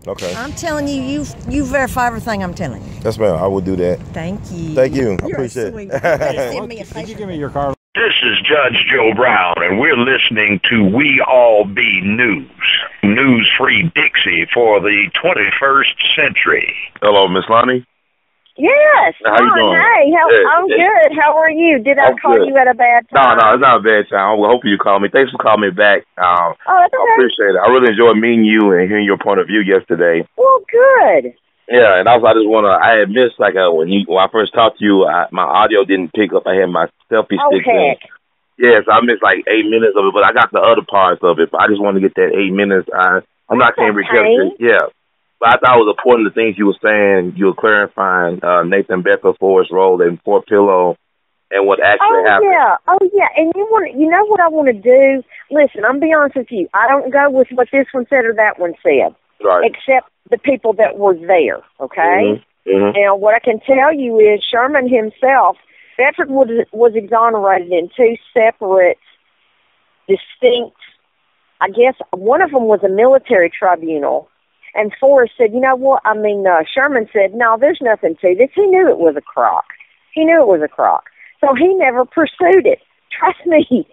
Okay. I'm telling you, you verify everything I'm telling you. Yes, ma'am. I will do that. Thank you. Thank you. I You're appreciate sweet. it. Send me a Did you give me your card? This is Judge Joe Brown, and we're listening to We All Be News. News-free Dixie for the 21st century. Hello, Miss Lani. Yes. How you doing? Hey, I'm good. How are you? Did I call you at a bad time? No, it's not a bad time. I hope you call me. Thanks for calling me back. Oh, that's okay. I appreciate it. I really enjoyed meeting you and hearing your point of view yesterday. Well, good. Yeah, and also I just want to, I had missed, like, when I first talked to you, my audio didn't pick up. I had my selfie stick in. Yes, I missed like 8 minutes of it, but I got the other parts of it. But I just want to get that 8 minutes. I'm not saying recapture. Yeah. But I thought it was important, the things you were saying. You were clarifying Nathan BEdford ForREst's role in Fort Pillow and what actually happened. Oh, yeah. And you know what I want to do? Listen, I'm be honest with you. I don't go with what this one said or that one said. Right. Except the people that were there, okay? Mm-hmm. Now, what I can tell you is Sherman himself, Bedford was exonerated in two separate, distinct, I guess one of them was a military tribunal, and ForREst said, you know what, Sherman said, no, there's nothing to this. He knew it was a crock. So he never pursued it. Trust me.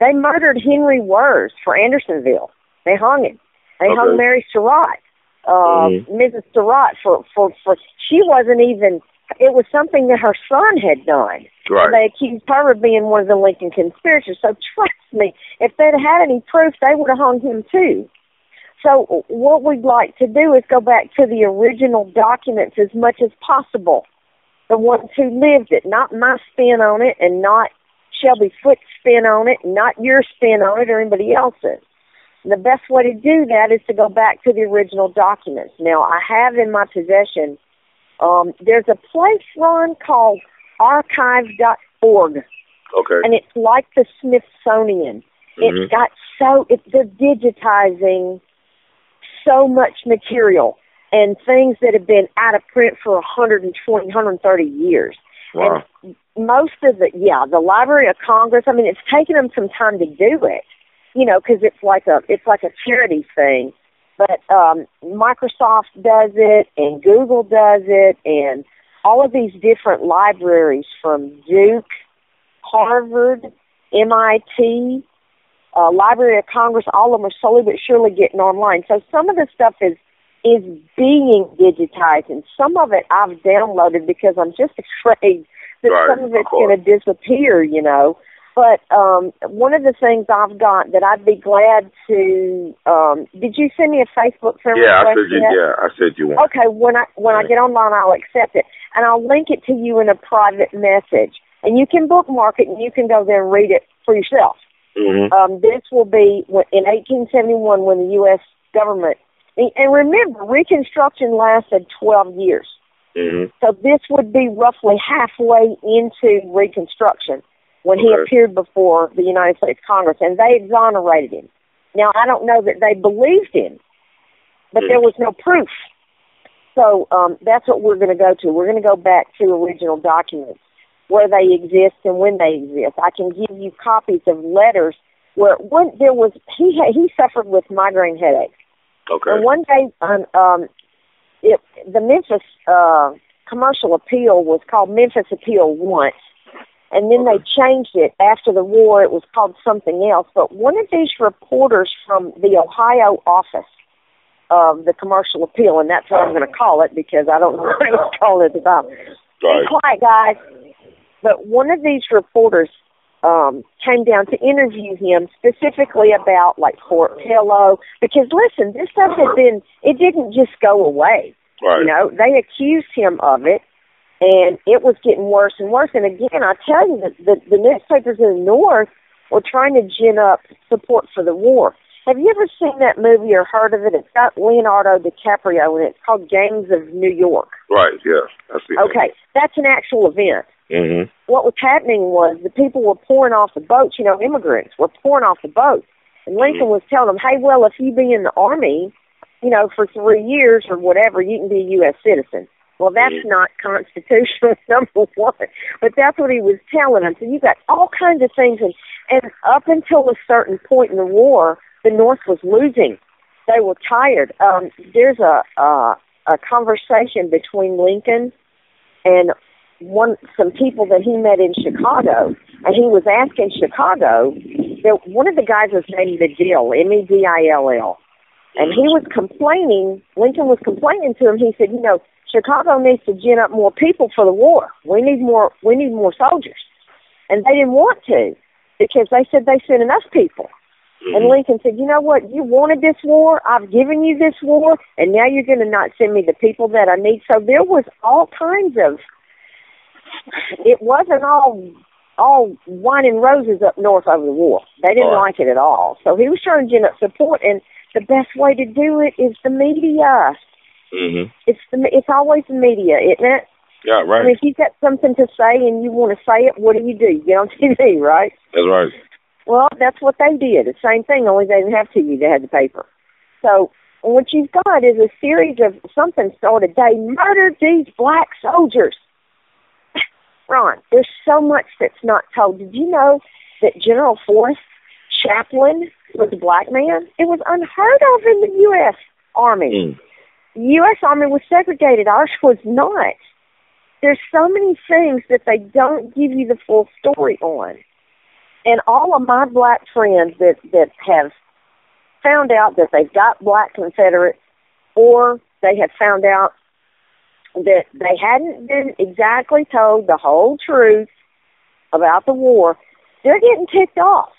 They murdered Henry Wurs for Andersonville. They hung him. They hung Mary Surratt, Mrs. Surratt, for she wasn't even, it was something that her son had done. Right. And they accused her of being one of the Lincoln conspirators. So trust me, if they'd had any proof, they would have hung him too. So what we'd like to do is go back to the original documents as much as possible. The ones who lived it, not my spin on it and not Shelby Foote's spin on it, not your spin on it or anybody else's. And the best way to do that is to go back to the original documents. Now, I have in my possession, there's a place, Ron, called archive.org. Okay. And it's like the Smithsonian. Mm-hmm. It's got they're digitizing so much material and things that have been out of print for 120, 130 years. Wow. And most of the Library of Congress, it's taken them some time to do it, because it's like a charity thing. But Microsoft does it, and Google does it, and all of these different libraries from Duke, Harvard, MIT, Library of Congress, all of them are slowly but surely getting online. So some of the stuff is being digitized, and some of it I've downloaded because I'm just afraid that some of it's going to disappear, But one of the things I've got that I'd be glad to, did you send me a Facebook friend request? I said you want. Okay, when I get online, I'll accept it, and I'll link it to you in a private message, and you can bookmark it, and you can go there and read it for yourself. Mm-hmm. This will be in 1871 when the U.S. government, and remember, Reconstruction lasted 12 years. Mm-hmm. So this would be roughly halfway into Reconstruction when he appeared before the United States Congress, and they exonerated him. Now, I don't know that they believed him, but there was no proof. So that's what we're going to go to. We're going to go back to original documents, where they exist and when they exist. I can give you copies of letters where he suffered with migraine headaches. Okay. And one day, the Memphis commercial appeal was called Memphis Appeal once, and then they changed it after the war. It was called something else. But one of these reporters from the Ohio office of the commercial appeal, and that's what I'm going to call it because I don't know what it was called at the time. Be quiet, guys. But one of these reporters came down to interview him specifically about, like, Fort Pillow. Because, listen, this stuff it didn't just go away. Right. They accused him of it, and it was getting worse and worse. And, again, I tell you that the newspapers in the North were trying to gin up support for the war. Have you ever seen that movie or heard of it? It's got Leonardo DiCaprio, and it's called Gangs of New York. Right, yeah. I see that. Okay, that's an actual event. Mm-hmm. What was happening was the people were pouring off the boats. Immigrants were pouring off the boats. And Lincoln was telling them, hey, well, if you be in the Army, for 3 years or whatever, you can be a U.S. citizen. Well, that's not constitutional, number one. But that's what he was telling them. So you got all kinds of things. And up until a certain point in the war, the North was losing. They were tired. There's a conversation between Lincoln and some people that he met in Chicago, and he was asking Chicago. One of the guys was named Medill, M-E-D-I-L-L, and he was complaining. Lincoln was complaining to him. He said, Chicago needs to gin up more people for the war. We need more soldiers, and they didn't want to because they said they sent enough people. And Lincoln said, you know what, you wanted this war, I've given you this war, and now you're going to not send me the people that I need. So there was all kinds of, it wasn't all wine and roses up north over the war. They didn't like it at all. So he was trying to gin up support, and the best way to do it is the media. It's always the media, isn't it? Yeah, right. I mean, if you've got something to say and you want to say it, what do? You get on TV, right? That's right. Well, that's what they did. The same thing, only they didn't have TV. They had the paper. So what you've got is a series of something started. They murdered these black soldiers. Ron, there's so much that's not told. Did you know that General ForREst's chaplain was a black man? It was unheard of in the U.S. Army. The U.S. Army was segregated. Ours was not. There's so many things that they don't give you the full story on. And all of my black friends that have found out that they've got black Confederates, or they have found out that they hadn't been exactly told the whole truth about the war, they're getting ticked off.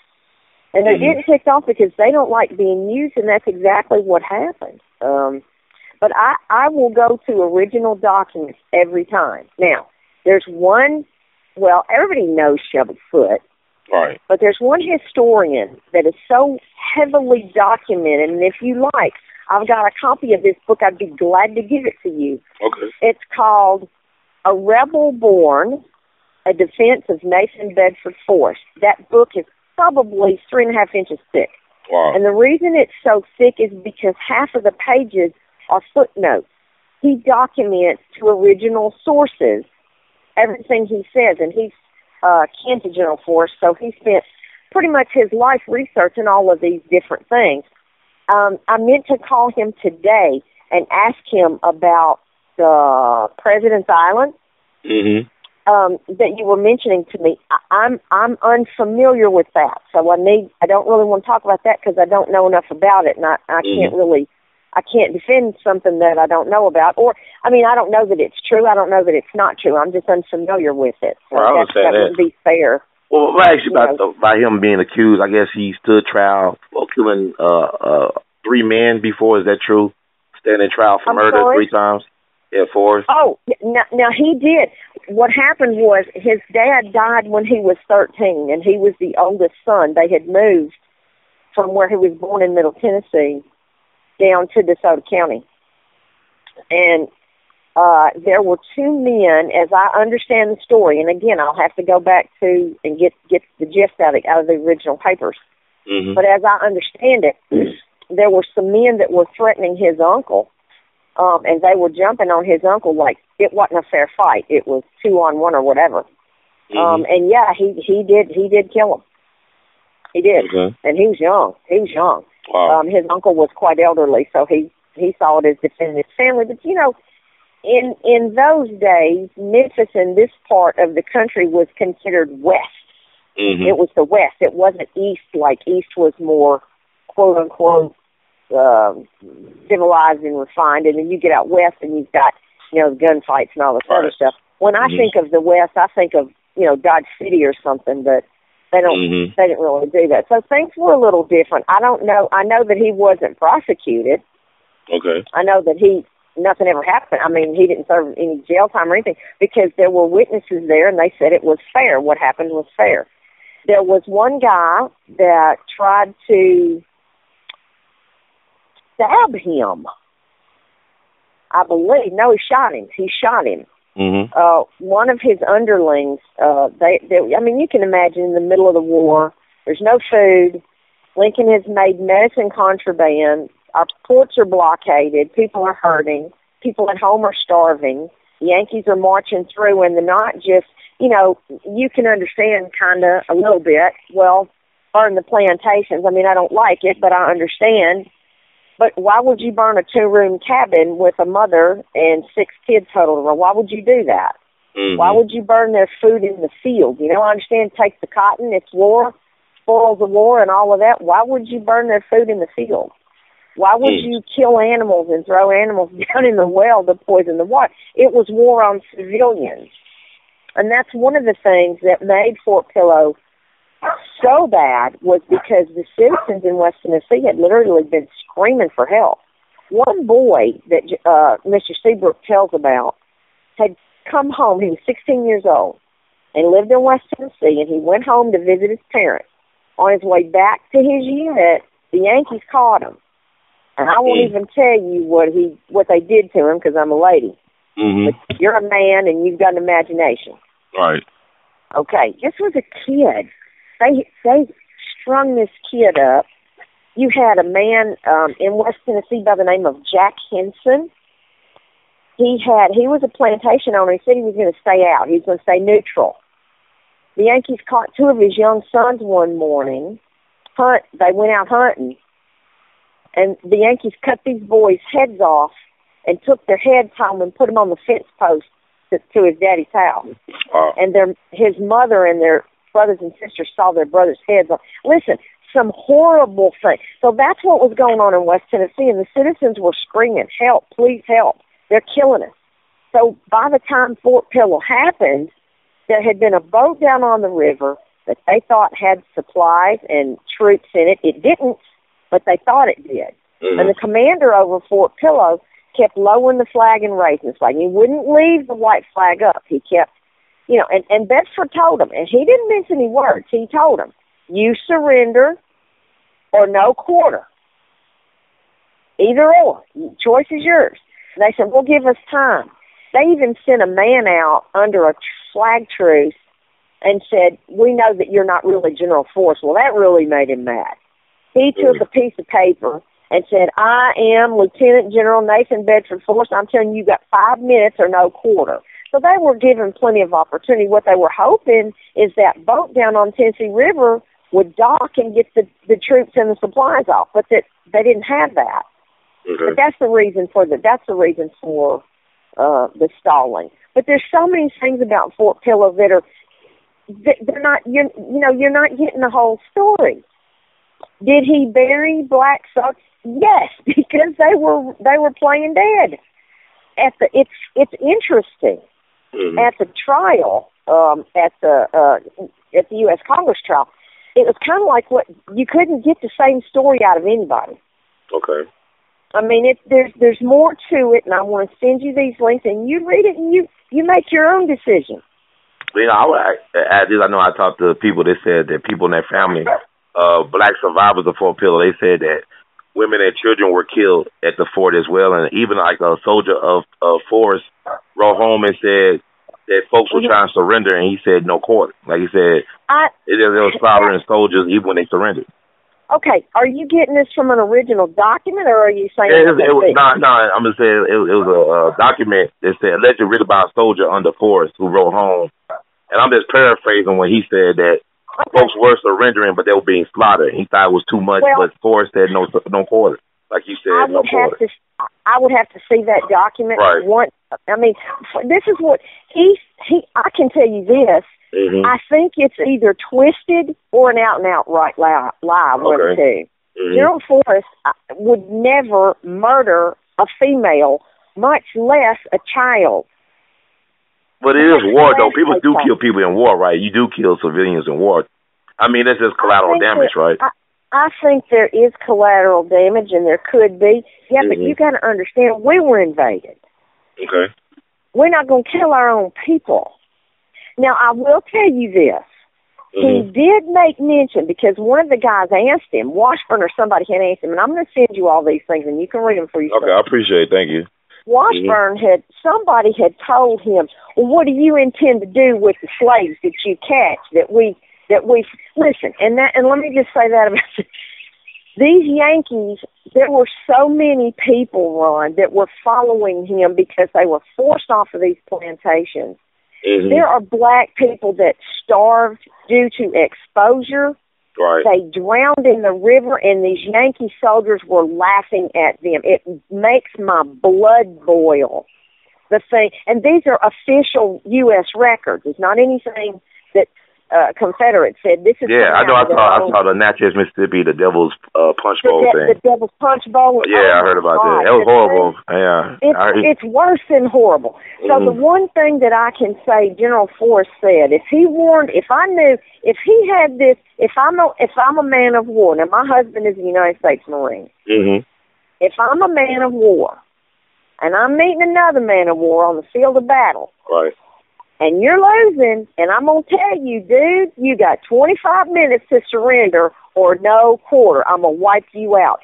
And they're getting ticked off because they don't like being used, and that's exactly what happened. But I will go to original documents every time. Now, there's one, well, everybody knows Shelby Foote. Right. But there's one historian that is so heavily documented, and if you like, I've got a copy of this book. I'd be glad to give it to you. Okay. It's called A Rebel Born, A Defense of Nathan Bedford ForREst. That book is probably 3.5 inches thick. Wow. And the reason it's so thick is because half of the pages are footnotes. He documents to original sources everything he says, and he's kin to General ForREst, so he spent pretty much his life researching all of these different things. I meant to call him today and ask him about the President's Island that you were mentioning to me. I'm unfamiliar with that, so I don't really want to talk about that because I don't know enough about it, and I can't defend something that I don't know about. Or, I mean, I don't know that it's true. I don't know that it's not true. I'm just unfamiliar with it. So well, that wouldn't be fair. Well, actually, about him being accused, I guess he stood trial for killing 3 men before. Is that true? Standing trial for murder 3 times? Yeah, ForREst. Oh, now he did. What happened was his dad died when he was 13, and he was the oldest son. They had moved from where he was born in Middle Tennessee down to DeSoto County. And there were 2 men, as I understand the story, and again, I'll have to go back to and get the gist out of the original papers. But as I understand it, there were some men that were threatening his uncle, and they were jumping on his uncle like it wasn't a fair fight. It was 2-on-1 or whatever. And yeah, he did kill him. He did. And he was young. Wow. His uncle was quite elderly, so he saw it as defending his family. But, you know, in those days, Memphis and this part of the country was considered west. It was the west. It wasn't east, like east was more, quote-unquote, civilized and refined. And then you get out west and you've got, you know, gunfights and all this other stuff. When I think of the west, I think of, you know, Dodge City or something, but they didn't really do that. So things were a little different. I don't know. I know that he wasn't prosecuted. Okay. I know that nothing ever happened. I mean, he didn't serve any jail time or anything because there were witnesses there and they said it was fair. What happened was fair. There was one guy that tried to stab him, I believe. No, he shot him. One of his underlings, I mean, you can imagine in the middle of the war, there's no food. Lincoln has made medicine contraband. Our ports are blockaded. People are hurting. People at home are starving. The Yankees are marching through, and they're not just, you know, you can understand kind of a little bit. Well, burn the plantations. I mean, I don't like it, but I understand. But why would you burn a 2-room cabin with a mother and 6 kids huddled around? Why would you do that? Mm-hmm. Why would you burn their food in the field? You know, I understand take the cotton, it's war, spoils of war and all of that. Why would you burn their food in the field? Why would you kill animals and throw animals down in the well to poison the water? It was war on civilians. And that's one of the things that made Fort Pillow so bad was because the citizens in West Tennessee had literally been screaming for help. One boy that Mr. Seabrook tells about had come home. He was 16 years old and lived in West Tennessee, and he went home to visit his parents. On his way back to his unit, the Yankees caught him. And I won't even tell you what they did to him because I'm a lady. Mm-hmm. But you're a man and you've got an imagination. Right. Okay, this was a kid. They strung this kid up. You had a man in West Tennessee by the name of Jack Henson. He was a plantation owner. He said he was going to stay out. He was going to stay neutral. The Yankees caught 2 of his young sons one morning. They went out hunting. And the Yankees cut these boys' heads off and took their heads home and put them on the fence post to his daddy's house. And his mother and their brothers and sisters saw their brothers' heads off. Listen, some horrible thing. So that's what was going on in West Tennessee, and the citizens were screaming, help, please help. They're killing us. So by the time Fort Pillow happened, there had been a boat down on the river that they thought had supplies and troops in it. It didn't, but they thought it did. Mm-hmm. And the commander over Fort Pillow kept lowering the flag and raising the flag. He wouldn't leave the white flag up. He kept, and Bedford told him, and he didn't mince any words. He told him, you surrender or no quarter. Either or. Choice is yours. And they said, well, give us time. They even sent a man out under a flag truce and said, we know that you're not really General Force. Well, that really made him mad. He took a piece of paper and said, I am Lieutenant General Nathan Bedford ForREst. I'm telling you got 5 minutes or no quarter. So they were given plenty of opportunity. What they were hoping is that boat down on Tennessee River would dock and get the troops and the supplies off, but that they didn't have that. Mm-hmm. But that's the reason for the stalling. But there's so many things about Fort Pillow that they're not. You're not getting the whole story. Did he bury black folks? Yes, because they were playing dead. It's interesting. Mm-hmm. At the trial, at the U.S. Congress trial, it was kind of like what you couldn't get the same story out of anybody. Okay. I mean, there's more to it, and I want to send you these links, and you read it, and you make your own decision. I would add this. I know I talked to people that said that people in their family, black survivors of Fort Pillow, they said that women and children were killed at the fort as well, and even like a soldier of ForREst wrote home and said that folks were trying to surrender, and he said no quarter. Like he said, they were slaughtering soldiers even when they surrendered. Okay, are you getting this from an original document, or are you saying it was no? I'm gonna say it was a document that said allegedly written by a soldier under ForREst who wrote home, and I'm just paraphrasing when he said that folks were surrendering, but they were being slaughtered. He thought it was too much, but ForREst said no quarter, like you said, no quarter. I would have to see that document. Right. I mean, this is what he. I can tell you this. Mm-hmm. I think it's either twisted or an out-and-out right lie, one of the two. Mm-hmm. General ForREst would never murder a female, much less a child. But it is war, though. People do kill people in war, right? You do kill civilians in war. I mean, that's just collateral damage, right? I think there is collateral damage, and there could be. Yeah, but you got to understand, we were invaded. Okay. We're not going to kill our own people. Now, I will tell you this. Mm-hmm. He did make mention, because one of the guys asked him, Washburn or somebody had asked him, and I'm going to send you all these things, and you can read them for yourself. Okay, I appreciate it. Thank you. Washburn somebody had told him, well, what do you intend to do with the slaves that you catch, that we listen, and let me just say that about these Yankees, there were so many people, Ron, that were following him because they were forced off of these plantations. Mm-hmm. There are black people that starved due to exposure Right. They drowned in the river, and these Yankee soldiers were laughing at them. It makes my blood boil. The thing, and these are official U.S. records. It's not anything that Confederates said. This is I know. I saw the Natchez, Mississippi, the Devil's Punch Bowl thing. The Devil's Punch Bowl. Yeah, I heard about that. That was horrible. Yeah, it's worse than horrible. So the one thing that I can say, General ForREst said, if he warned, if I knew, if he had this, if I'm a man of war. Now my husband is a United States Marine. Mm-hmm. If I'm a man of war, and I'm meeting another man of war on the field of battle. Right. And you're losing, and I'm going to tell you, dude, you got 25 minutes to surrender or no quarter. I'm going to wipe you out.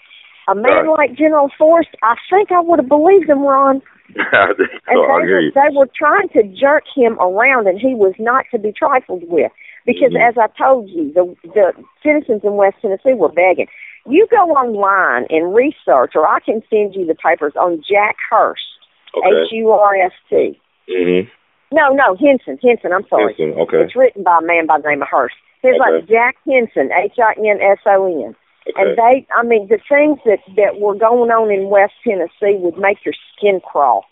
A man like General ForREst, I think I would have believed him, Ron. And they were trying to jerk him around, and he was not to be trifled with. Because as I told you, the citizens in West Tennessee were begging. You go online and research, or I can send you the papers on Jack Hurst, H-U-R-S-T. Mm-hmm. No, Henson, I'm sorry. Henson, okay. It's written by a man by the name of Hurst. There's like Jack Henson, H-I-N-S-O-N. And the things that were going on in West Tennessee would make your skin crawl.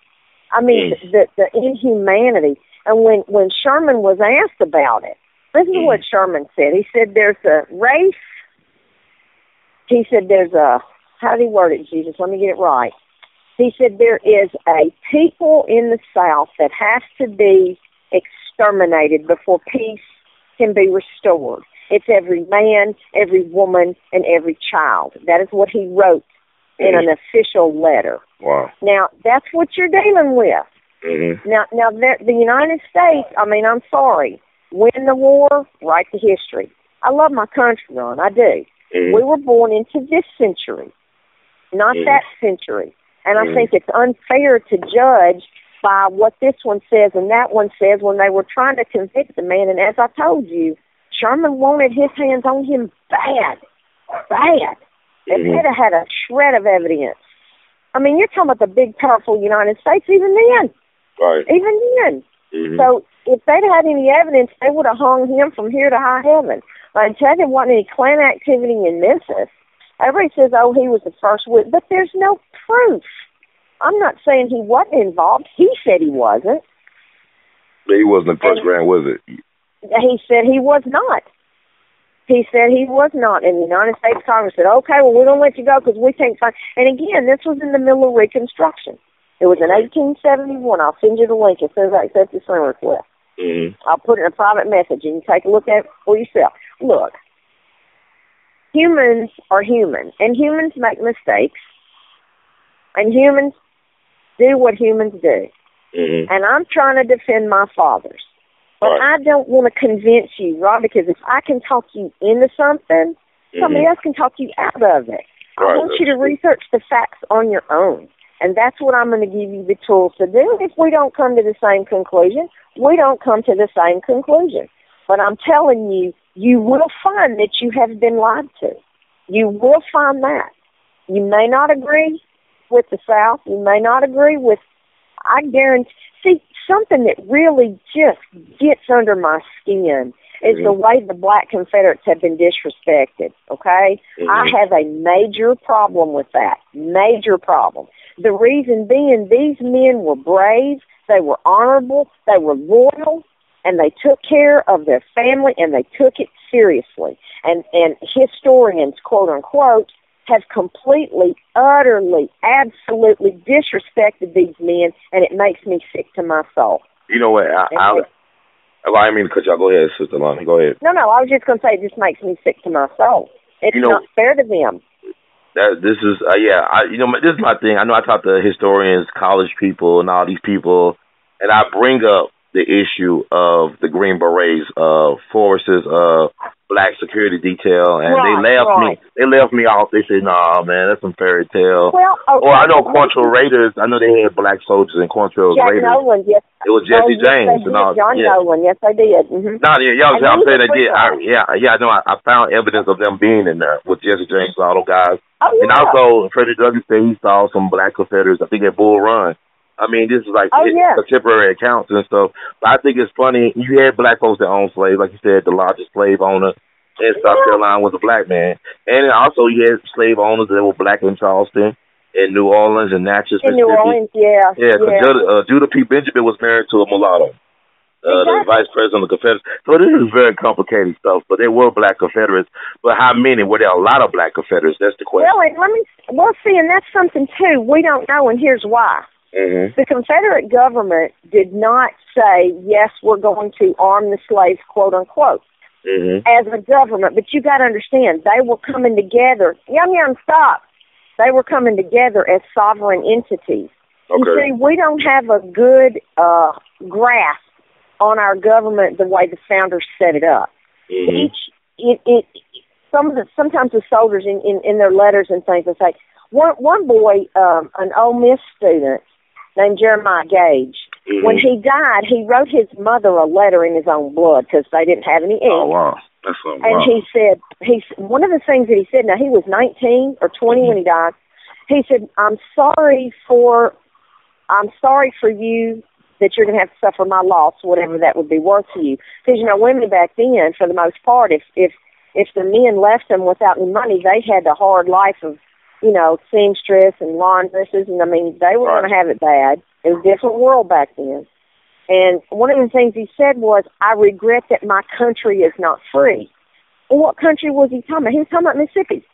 I mean, the inhumanity. And when Sherman was asked about it, listen to what Sherman said. He said there's a race. He said there's a, how did he word it, Jesus? Let me get it right. He said there is a people in the South that has to be exterminated before peace can be restored. It's every man, every woman, and every child. That is what he wrote in an official letter. Wow. Now, that's what you're dealing with. Mm-hmm. Now, the United States, I mean, I'm sorry, win the war, write the history. I love my country, Ron, I do. Mm-hmm. We were born into this century, not that century. And I think it's unfair to judge by what this one says and that one says when they were trying to convict the man. And as I told you, Sherman wanted his hands on him bad. If they'd have had a shred of evidence. I mean, you're talking about the big, powerful United States even then. Right. Even then. Mm-hmm. So if they'd had any evidence, they would have hung him from here to high heaven. I tell you, there wasn't any Klan activity in Memphis. Everybody says, oh, he was the first witness, but there's no proof. I'm not saying he wasn't involved. He said he wasn't. But he wasn't the first grand, was it? He said he was not. He said he was not. And the United States Congress said, okay, well, we're going to let you go because we can't find. And again, this was in the middle of Reconstruction. It was in 1871. I'll send you the link as soon as I accept this friend request. Mm-hmm. I'll put it in a private message and you take a look at it for yourself. Look, humans are human, and humans make mistakes, and humans do what humans do. Mm-hmm. And I'm trying to defend my fathers. But I don't want to convince you, Rob, because if I can talk you into something, somebody else can talk you out of it. I want you to research the facts on your own. And that's what I'm going to give you the tools to do. If we don't come to the same conclusion, we don't come to the same conclusion. But I'm telling you, you will find that you have been lied to. You will find that. You may not agree with the South. You may not agree with, I guarantee, see, something that really just gets under my skin is the way the black Confederates have been disrespected, okay? I have a major problem with that, major problem. The reason being, these men were brave, they were honorable, they were loyal, and they took care of their family, and they took it seriously. And historians, quote unquote, have completely, utterly, absolutely disrespected these men, and it makes me sick to my soul. You know what? I didn't mean to cut y'all. Go ahead, Sister Lani. Go ahead. No, I was just going to say it just makes me sick to my soul. It's not fair to them. This is my thing. I know I talk to historians, college people, and all these people, and I bring up the issue of the Green Berets, ForREst's black security detail, and they left me off. They said, "Nah, man, that's some fairy tale." Well, or I know Quantrill Raiders. I know they had black soldiers in Quantrill Raiders. Nolan, yes. It was Jesse James and all. John Nolan, yes, they did. Mm-hmm. I'm saying they did. I know. I found evidence of them being in there with Jesse James and all those guys. Oh, yeah. And also, Freddie Douglass said he saw some black Confederates, I think, at Bull Run. I mean, this is like contemporary accounts and stuff. But I think it's funny. You had black folks that owned slaves, like you said, the largest slave owner. in South Carolina was a black man. And also you had slave owners that were black in Charleston, in New Orleans, and Natchez, in New Orleans, yeah. Yeah, Judah P. Benjamin was married to a mulatto. The vice president of the Confederates. So this is very complicated stuff, but there were black Confederates. But how many? Were there a lot of black Confederates? That's the question. Well, see, and that's something, too. We don't know, and here's why. Mm-hmm. The Confederate government did not say, yes, we're going to arm the slaves, quote, unquote, as a government. But you got to understand, they were coming together. Yum, stop. They were coming together as sovereign entities. Okay. You see, we don't have a good grasp on our government the way the founders set it up. Sometimes the soldiers in their letters and things will say, one boy, an Ole Miss student named Jeremiah Gage, when he died, he wrote his mother a letter in his own blood because they didn't have any ink. Oh, wow. That's so and he said, one of the things that he said, now he was 19 or 20 when he died, he said, I'm sorry for you that you're going to have to suffer my loss, whatever that would be worth to you. Because, women back then, for the most part, if the men left them without any money, they had the hard life of, seamstress and laundresses, and, they were going to have it bad. It was a different world back then. And one of the things he said was, I regret that my country is not free. And what country was he talking about? He was talking about Mississippi.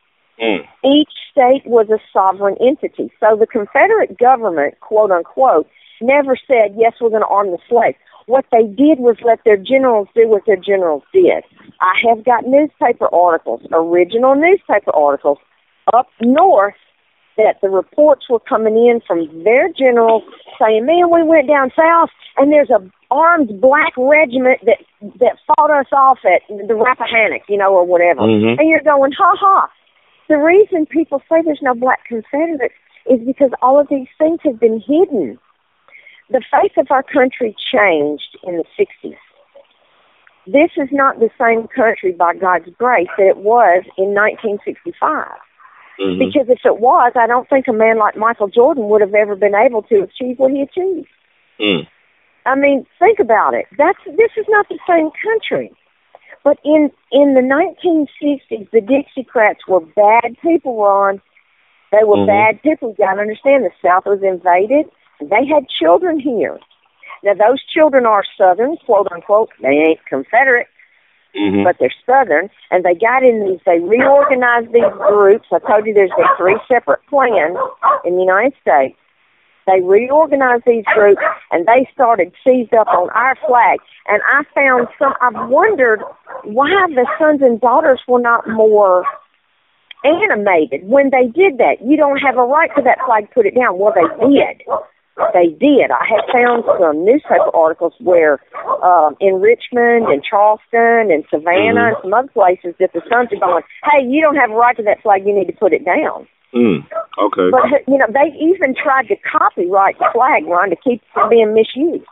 Each state was a sovereign entity. So the Confederate government, quote, unquote, never said, yes, we're going to arm the slaves. What they did was let their generals do what their generals did. I have got newspaper articles, original newspaper articles, up north that the reports were coming in from their generals saying, man, we went down south and there's a armed black regiment that fought us off at the Rappahannock, or whatever. And you're going, ha. The reason people say there's no black Confederates is because all of these things have been hidden. The face of our country changed in the 60s. This is not the same country, by God's grace, that it was in 1965. Because if it was, I don't think a man like Michael Jordan would have ever been able to achieve what he achieved. Think about it. This is not the same country. But in the 1960s, the Dixiecrats were bad people, Ron. They were bad people. You got to understand, the South was invaded. They had children here. Now, those children are Southern, quote, unquote. They ain't Confederate, but they're Southern. And they got in these, they reorganized these groups. I told you there's been 3 separate plans in the United States. They reorganized these groups, and they started seized up on our flag. And I've wondered why the sons and daughters were not more animated when they did that. You don't have a right to that flag, put it down. Well, they did. They did. I have found some newspaper articles where in Richmond and Charleston and Savannah and some other places that the sons are going, hey, you don't have a right to that flag. You need to put it down. Okay. But, they even tried to copyright the flag, Ron, to keep it from being misused.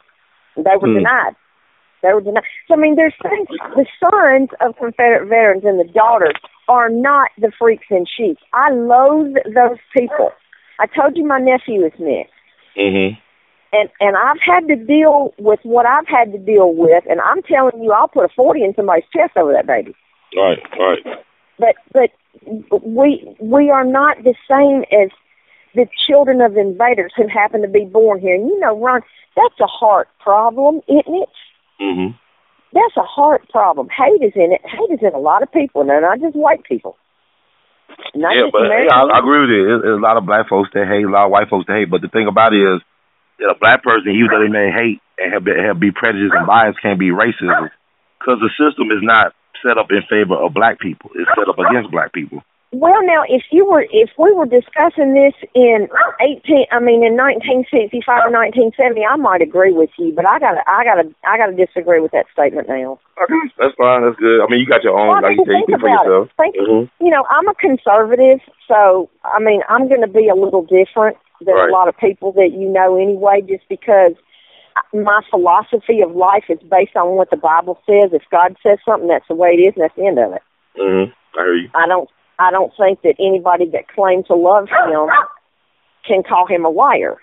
They were denied. So, there's things, the sons of Confederate veterans and the daughters are not the freaks in sheep. I loathe those people. I told you my nephew is mixed. And I've had to deal with what I've had to deal with, and I'm telling you, I'll put a 40 in somebody's chest over that baby. Right. But we are not the same as the children of invaders who happen to be born here. And Ron, that's a heart problem, isn't it? That's a heart problem. Hate is in it. Hate is in a lot of people, and not just white people. I agree with you. There's a lot of black folks that hate, a lot of white folks that hate. But the thing about it is, that a black person, even though they may hate and be prejudiced and biased, can't be racist because the system is not set up in favor of black people. It's set up against black people. Well, now, if we were discussing this in 1965 or 1970, I might agree with you, but I gotta disagree with that statement now. Okay, that's fine. That's good. You got your own. Like you say, you think for yourself. I'm a conservative, so I'm going to be a little different than a lot of people that anyway, just because my philosophy of life is based on what the Bible says. If God says something, that's the way it is, and that's the end of it. I hear you. I don't think that anybody that claims to love him can call him a liar.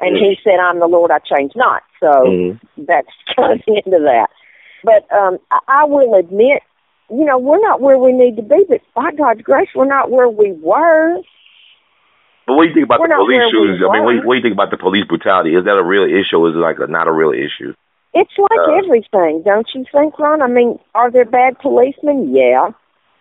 And he said, I'm the Lord, I change not. So that's kind of the end of that. But I will admit we're not where we need to be, but by God's grace, we're not where we were. But what do you think about the police shootings? I mean, what do you think about the police brutality? Is that a real issue, or is it like not a real issue? It's like everything, don't you think, Ron? I mean, are there bad policemen? Yeah.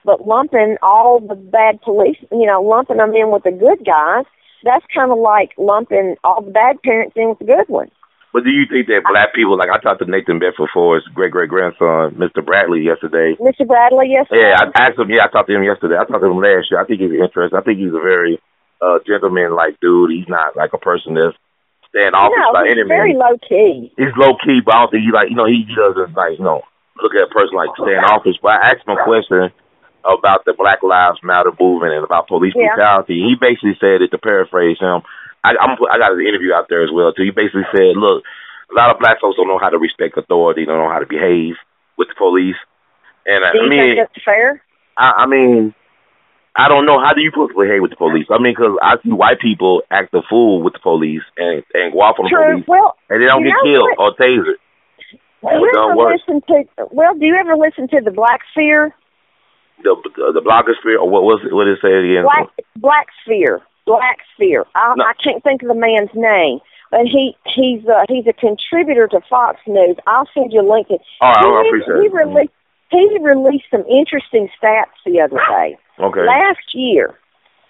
But lumping all the bad police, lumping them in with the good guys, that's kind of like lumping all the bad parents in with the good ones. But do you think that black people, like I talked to Nathan BEdford ForREst great-great-grandson, Mr. Bradley, yesterday. Mr. Bradley, yesterday? Yeah, I asked him, I talked to him yesterday. I talked to him last year. I think he's interesting. I think he's a very gentleman-like dude. He's not like a person that's standoffish by any means. He's very low-key. He's low-key, but I don't think he doesn't, look at a person like standoffish. But I asked him a question about the Black Lives Matter movement and about police brutality. He basically said it, to paraphrase him, I got an interview out there as well, too. He basically said, look, a lot of black folks don't know how to respect authority, don't know how to behave with the police. And do you think that's fair? I mean, I don't know. How do you supposed to behave with the police? I mean, because I see white people act a fool with the police and go off on the police, and they don't get killed or tasered. Do you ever listen to the Black Sphere? The blogosphere, or what did it say again? Black Sphere. I can't think of the man's name, but he's a contributor to Fox News. I'll send you a link. I appreciate it. He released some interesting stats the other day. Okay. Last year,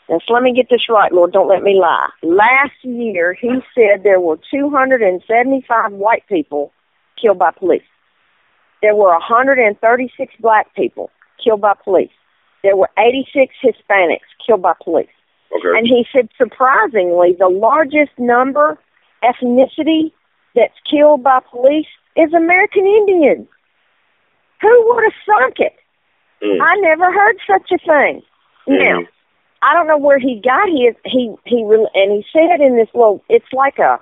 now let me get this right, Lord, don't let me lie. Last year, he said there were 275 white people killed by police. There were 136 black people killed by police. There were 86 Hispanics killed by police. Okay. And he said, surprisingly, the largest number, ethnicity, that's killed by police is American Indians. Who would have thunk it? I never heard such a thing. Now, I don't know where he got his. He said in this little, it's like a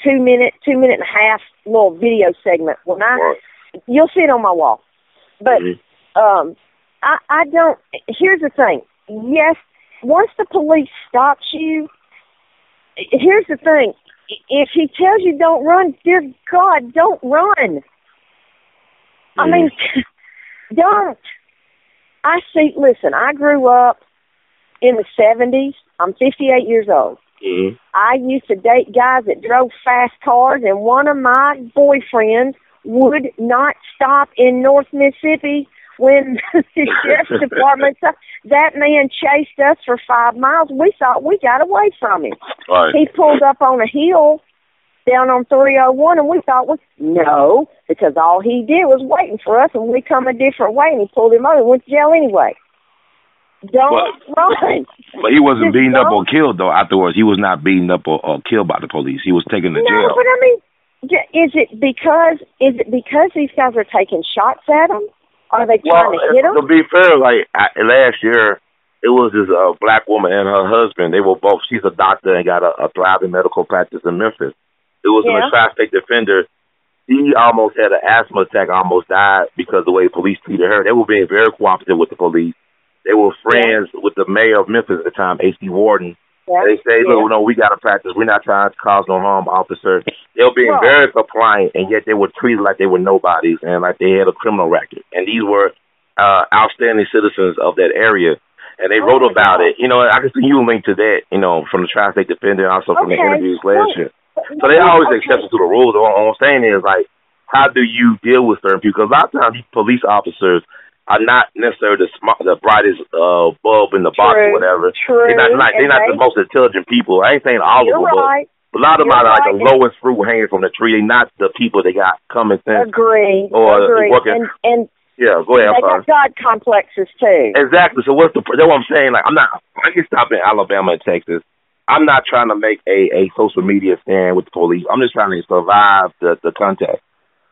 2 minute and a half little video segment. You'll see it on my wall. But I don't. Here's the thing. Yes, once the police stops you, here's the thing. If he tells you don't run, dear God, don't run. I mean, don't. Listen, I grew up in the 70s. I'm 58 years old. I used to date guys that drove fast cars, and one of my boyfriends would not stop in North Mississippi when the sheriff's department stopped. That man chased us for 5 miles. We thought we got away from him. Right. He pulled up on a hill down on 301, and we thought, no, because all he did was waiting for us, and we come a different way, and he pulled him over and went to jail anyway. Don't run. But he wasn't beaten up or killed, though, afterwards. He was not beaten up or killed by the police. He was taken to jail. No, but I mean, is it because these guys are taking shots at him? Are they trying to hit him? To be fair, last year, it was this black woman and her husband. They were both, she's a doctor and got a thriving medical practice in Memphis. It was a traffic defender. He almost had an asthma attack, almost died because of the way police treated her. They were being very cooperative with the police. They were friends with the mayor of Memphis at the time, A.C. Warden. Yeah. They say, look, no, we got to practice. We're not trying to cause no harm, officer. They were being very compliant, and yet they were treated like they were nobodies and like they had a criminal record. And these were outstanding citizens of that area. And they wrote about it. I can see you link to that, from the traffic defender and also from the interviews last year. So they always exception to the rules. All I'm saying is, how do you deal with certain people? Because a lot of times these police officers are not necessarily the brightest bulb in the box or whatever. They're not the most intelligent people. I ain't saying all of them, but a lot of them are like the lowest fruit hanging from the tree. They're not the people that got common sense. Agree. Working. Yeah, go ahead. They got God complexes too. Exactly. So that's what I'm saying. I can stop in Alabama and Texas. I'm not trying to make a social media stand with the police. I'm just trying to survive the contest.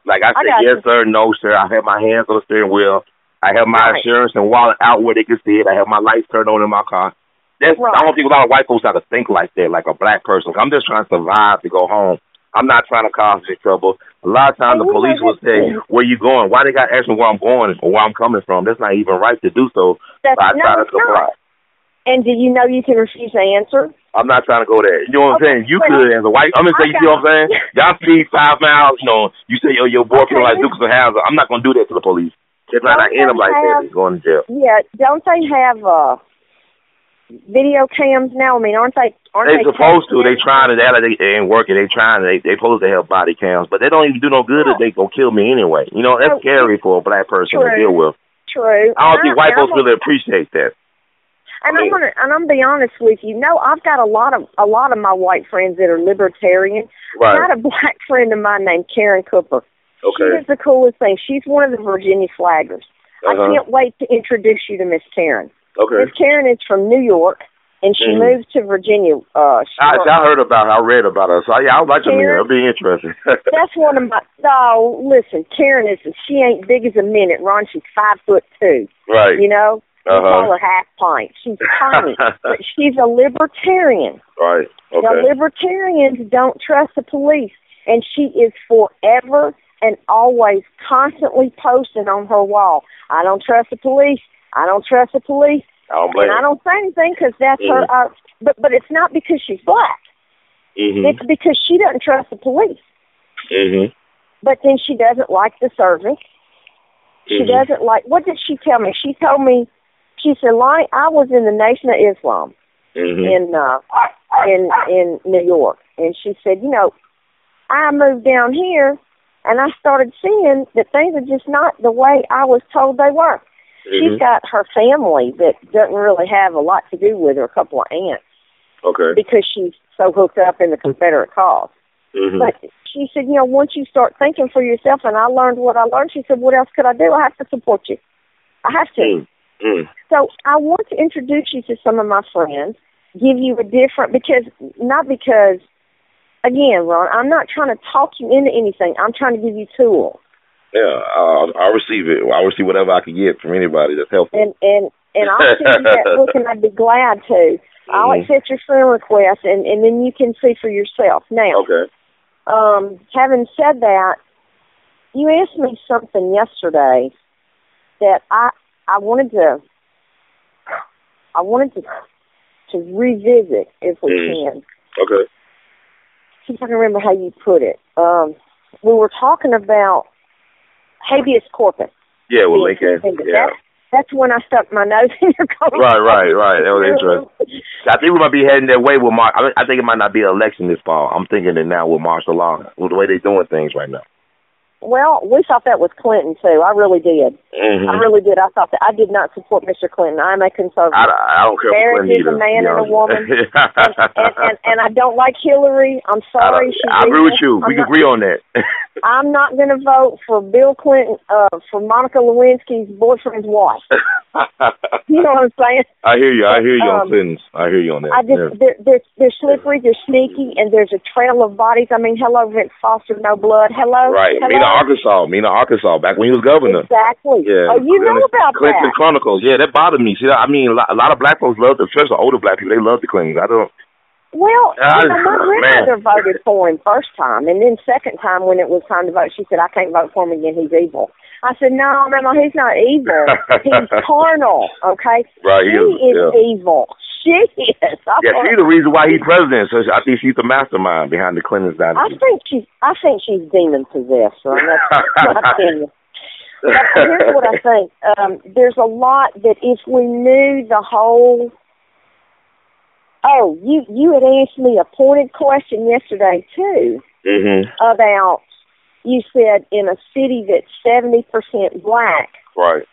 I said, yes, sir, no, sir. I have my hands on the steering wheel. I have my insurance and wallet out where they can see it. I have my lights turned on in my car. I don't think a lot of white folks have to think like that, like a black person. I'm just trying to survive to go home. I'm not trying to cause any trouble. A lot of times the police will say, where you going? Why they got to ask me where I'm going or where I'm coming from? That's not even right to do so. I try to comply. And do you know you can refuse to answer? I'm not trying to go there. You know what I'm saying? You could as a white. I'm going to say, you know what I'm saying? Y'all speed 5 miles. You say, your boyfriend like Dukes of Hazzard. I'm not going to do that to the police. It's like I end up like that. He's going to jail. Yeah, don't they have video cams now? I mean, aren't they supposed to. They trying to. They ain't working. They trying to. They supposed to have body cams, but they don't even do no good if they gonna kill me anyway. You know, that's scary for a black person to deal with. True. I don't think white folks really appreciate that. And I'm gonna be honest with you. No, I've got a lot of my white friends that are libertarian. Right. I've got a black friend of mine named Karen Cooper. Okay. She is the coolest thing. She's one of the Virginia flaggers. I can't wait to introduce you to Miss Karen. Okay. Miss Karen is from New York, and she moved to Virginia. I heard about her. I read about her. So, I would like to meet her. It'll be interesting. That's one of my... Oh, listen, Karen she ain't big as a minute, Ron. She's 5'2". Right. You know? We call her half pint. She's tiny, but she's a libertarian. Right. Okay. The libertarians don't trust the police, and she is forever and always constantly posting on her wall, I don't trust the police. I don't trust the police. I don't blame I don't say anything because that's her. But it's not because she's black. It's because she doesn't trust the police. But then she doesn't like the service. She doesn't like... What did she tell me? She told me, she said, Lani, I was in the Nation of Islam in New York. And she said, you know, I moved down here and I started seeing that things are just not the way I was told they were. She's got her family that doesn't really have a lot to do with her, a couple of aunts. Okay. Because she's so hooked up in the Confederate cause. But she said, you know, once you start thinking for yourself, and I learned what I learned, she said, what else could I do? I have to support you. I have to. So I want to introduce you to some of my friends, give you a different, not because, again, Ron, I'm not trying to talk you into anything. I'm trying to give you tools. Yeah, I'll receive it. I'll receive whatever I can get from anybody that's helpful. And I'll send you that book, and I'd be glad to. I'll accept your friend request, and then you can see for yourself. Now, having said that, you asked me something yesterday that I wanted to revisit if we can. Okay. See if I can remember how you put it. We were talking about habeas corpus. Yeah, well, Lincoln. Yeah. That's when I stuck my nose in your conversation. Right. That was interesting. I think we might be heading that way with I think it might not be an election this fall. I'm thinking it now with martial law, with the way they're doing things right now. Well, we thought that was Clinton, too. I really did. I really did. I thought that. I did not support Mr. Clinton. I'm a conservative. I don't care for Clinton either. Marriage is a man and a woman. and I don't like Hillary. I'm sorry. I agree with you. We can agree on that. I'm not going to vote for Bill Clinton, for Monica Lewinsky's boyfriend's wife. You know what I'm saying? I hear you. I hear you on Clintons. I hear you on that. They're slippery, they're sneaky, and there's a trail of bodies. I mean, hello, Vince Foster, no blood. Hello. Right. Mena, Arkansas, back when he was governor. Exactly. Yeah. Oh, you know about Clinton that. Chronicles. Yeah, that bothered me. See, I mean, a lot of black folks love, especially older black people, they love the Clintons. I don't... Well, my grandmother voted for him first time, and then second time when it was time to vote, she said, I can't vote for him again, he's evil. I said, no, Mama, he's not evil. He's carnal, okay? Right, he is evil. She is. She's the reason why he's president, so I think she's the mastermind behind the Clintons dynasty. I think she's demon-possessed, right? That's my opinion. But here's what I think. There's a lot that if we knew the whole... Oh, you had asked me a pointed question yesterday, too, about, you said, in a city that's 70% black, right?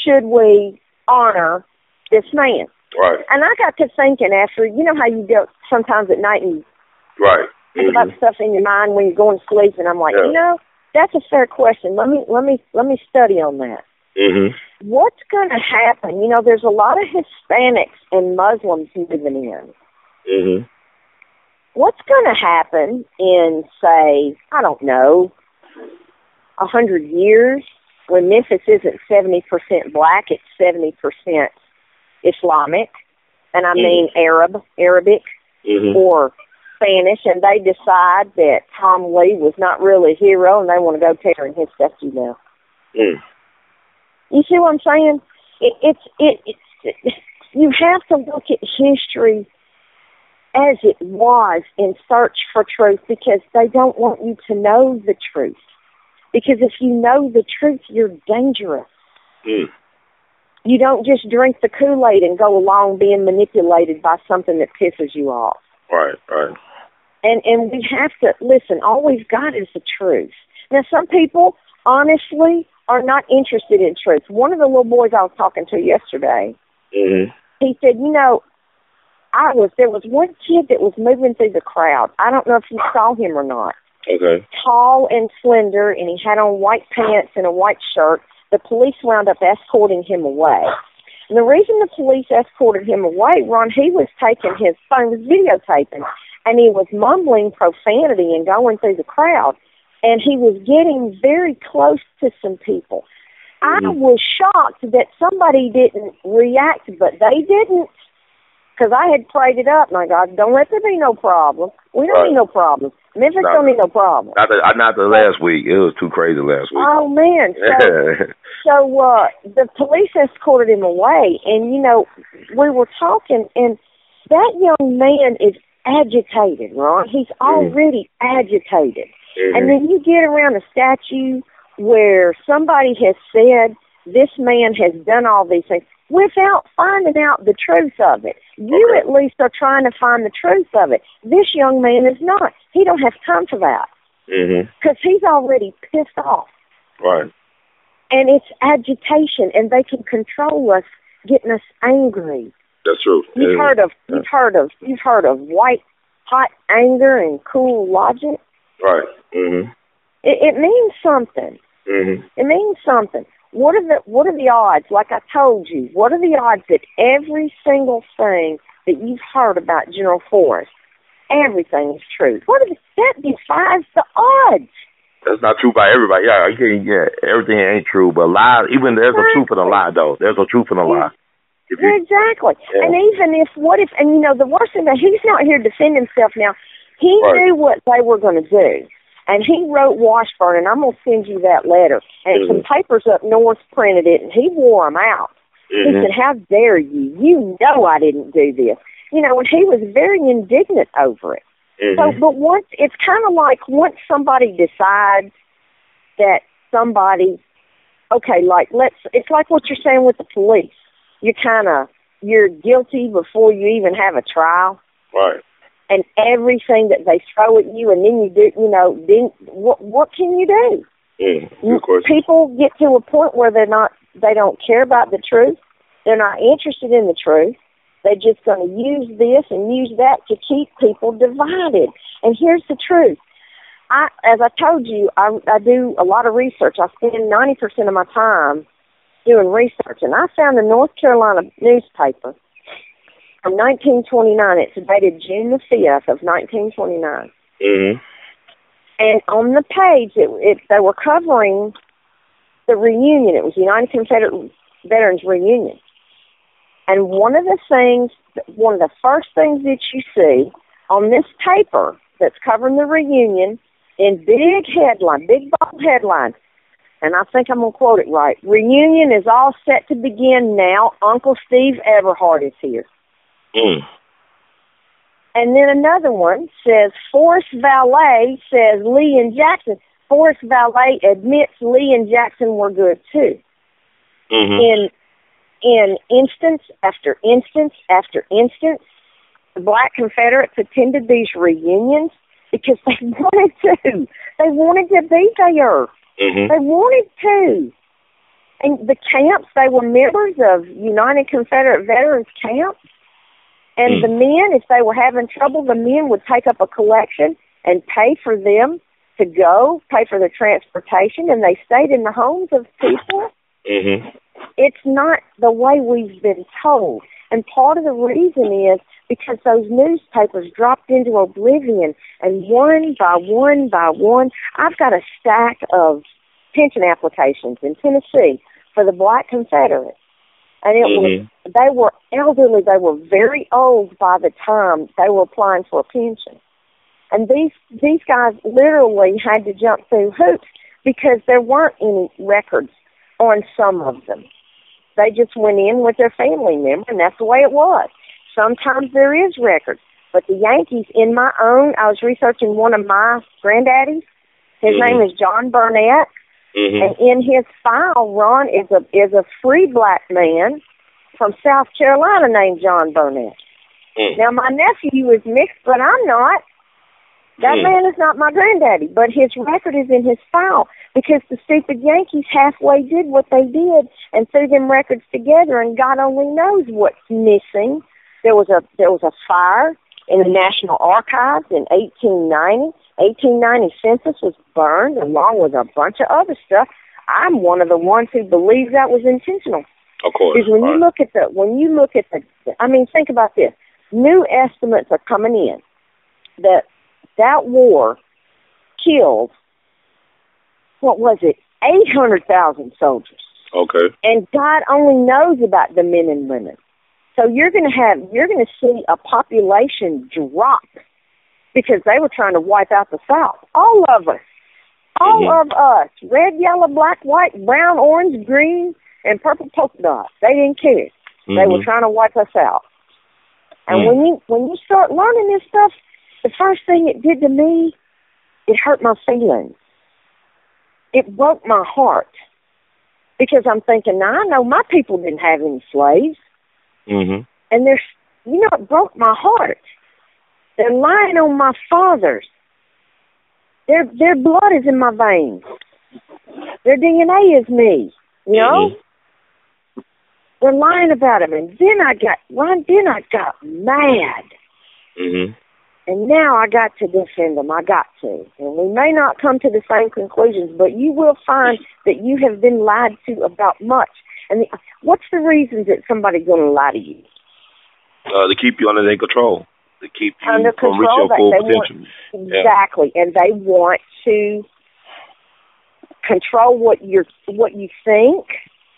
Should we honor this man? Right. And I got to thinking after, you know how you go sometimes at night and think about stuff in your mind when you're going to sleep, and I'm like, you know, that's a fair question. Let me study on that. What's going to happen? You know, there's a lot of Hispanics and Muslims living in. What's going to happen in, say, I don't know, 100 years when Memphis isn't 70% black, it's 70% Islamic, and I mean Arabic, or Spanish, and they decide that Tom Lee was not really a hero, and they want to go tearing his statue down. You see what I'm saying? You have to look at history as it was and search for truth, because they don't want you to know the truth. Because if you know the truth, you're dangerous. Mm. You don't just drink the Kool-Aid and go along being manipulated by something that pisses you off. Right, right. And we have to, listen, all we've got is the truth. Now, some people, honestly, are not interested in truth. One of the little boys I was talking to yesterday, Mm-hmm. he said, you know, there was one kid that was moving through the crowd. I don't know if you saw him or not. Okay. Tall and slender, and he had on white pants and a white shirt. The police wound up escorting him away. And the reason the police escorted him away, Ron, he was taking his phone, was videotaping, and he was mumbling profanity and going through the crowd. And he was getting very close to some people. Mm-hmm. I was shocked that somebody didn't react, but they didn't. Because I had prayed it up, my God, don't let there be no problem. We don't need no problem. Memphis don't need no problem. Not the last week. It was too crazy last week. Oh, man. So the police escorted him away, and, you know, we were talking, and that young man is agitated, Ron. He's already agitated. Mm-hmm. And then you get around a statue where somebody has said, this man has done all these things, without finding out the truth of it. You at least are trying to find the truth of it. This young man is not. He don't have time for that. Because he's already pissed off. Right. And it's agitation, and they can control us, getting us angry. That's true. You've heard of white hot anger and cool logic. Right. Mm-hmm. It means something. Mm-hmm. It means something. What are the odds? Like I told you, what are the odds that every single thing that you've heard about General ForREst, everything is true? That defies the odds. That's not true by everybody. Everything ain't true, but lies. Even there's a truth in a lie, though. There's a truth in a lie. Exactly. Yeah. And even and you know, the worst thing that he's not here to defend himself now. He knew what they were going to do. And he wrote Washburn, and I'm going to send you that letter. And some papers up north printed it, and he wore them out. He said, how dare you? You know I didn't do this. You know, and he was very indignant over it. So, but it's kind of like once somebody decides that somebody, it's like what you're saying with the police. You're guilty before you even have a trial. Right. And everything that they throw at you, and then you do, you know, then what can you do? Of course. People get to a point where they don't care about the truth. They're not interested in the truth. They're just going to use this and use that to keep people divided. And here's the truth. As I told you, I do a lot of research. I spend 90% of my time doing research. And I found a North Carolina newspaper from 1929. It's dated June the 5th of 1929. Mm-hmm. And on the page, they were covering the reunion. It was United Confederate Veterans Reunion. And one of the first things that you see on this paper that's covering the reunion in big bold headlines, and I think I'm going to quote it right, reunion is all set to begin now. Uncle Steve Everhart is here. And then another one says, ForREst valet says Lee and Jackson. ForREst valet admits Lee and Jackson were good too. In instance after instance after instance, the Black Confederates attended these reunions because they wanted to. They wanted to be there. They wanted to. And the camps, they were members of United Confederate Veterans camps. And the men, if they were having trouble, the men would take up a collection and pay for them to go, pay for their transportation, and they stayed in the homes of people. It's not the way we've been told. And part of the reason is because those newspapers dropped into oblivion, and one by one by one, I've got a stack of pension applications in Tennessee for the Black Confederates. And they were elderly. They were very old by the time they were applying for a pension. And these guys literally had to jump through hoops because there weren't any records on some of them. They just went in with their family member, and that's the way it was. Sometimes there is records. But the Yankees, I was researching one of my granddaddies. His name is John Burnett. And in his file, Ron is a free black man from South Carolina named John Burnett. Now, my nephew is mixed, but I'm not. That man is not my granddaddy, but his record is in his file because the stupid Yankees halfway did what they did and threw them records together, and God only knows what's missing. There was a fire in the National Archives in 1890. 1890 census was burned along with a bunch of other stuff. I'm one of the ones who believes that was intentional. Of course. Because when you look at the, I mean, think about this. New estimates are coming in that war killed, what was it, 800,000 soldiers. Okay. And God only knows about the men and women. So you're going to see a population drop because they were trying to wipe out the South. All of us. All of us. Red, yellow, black, white, brown, orange, green, and purple polka dots. They didn't care. They were trying to wipe us out. And when you start learning this stuff, the first thing it did to me, it hurt my feelings. It broke my heart. Because I'm thinking, now I know my people didn't have any slaves. And it broke my heart. They're lying on my fathers. Their blood is in my veins. Their DNA is me. You know? They're lying about him. And then I got mad. And now I got to defend them. I got to. And we may not come to the same conclusions, but you will find that you have been lied to about much. And what's the reasons that somebody's going to lie to you? To keep you under their control. To keep you under from control. reaching your full potential. Exactly. And they want to control what you think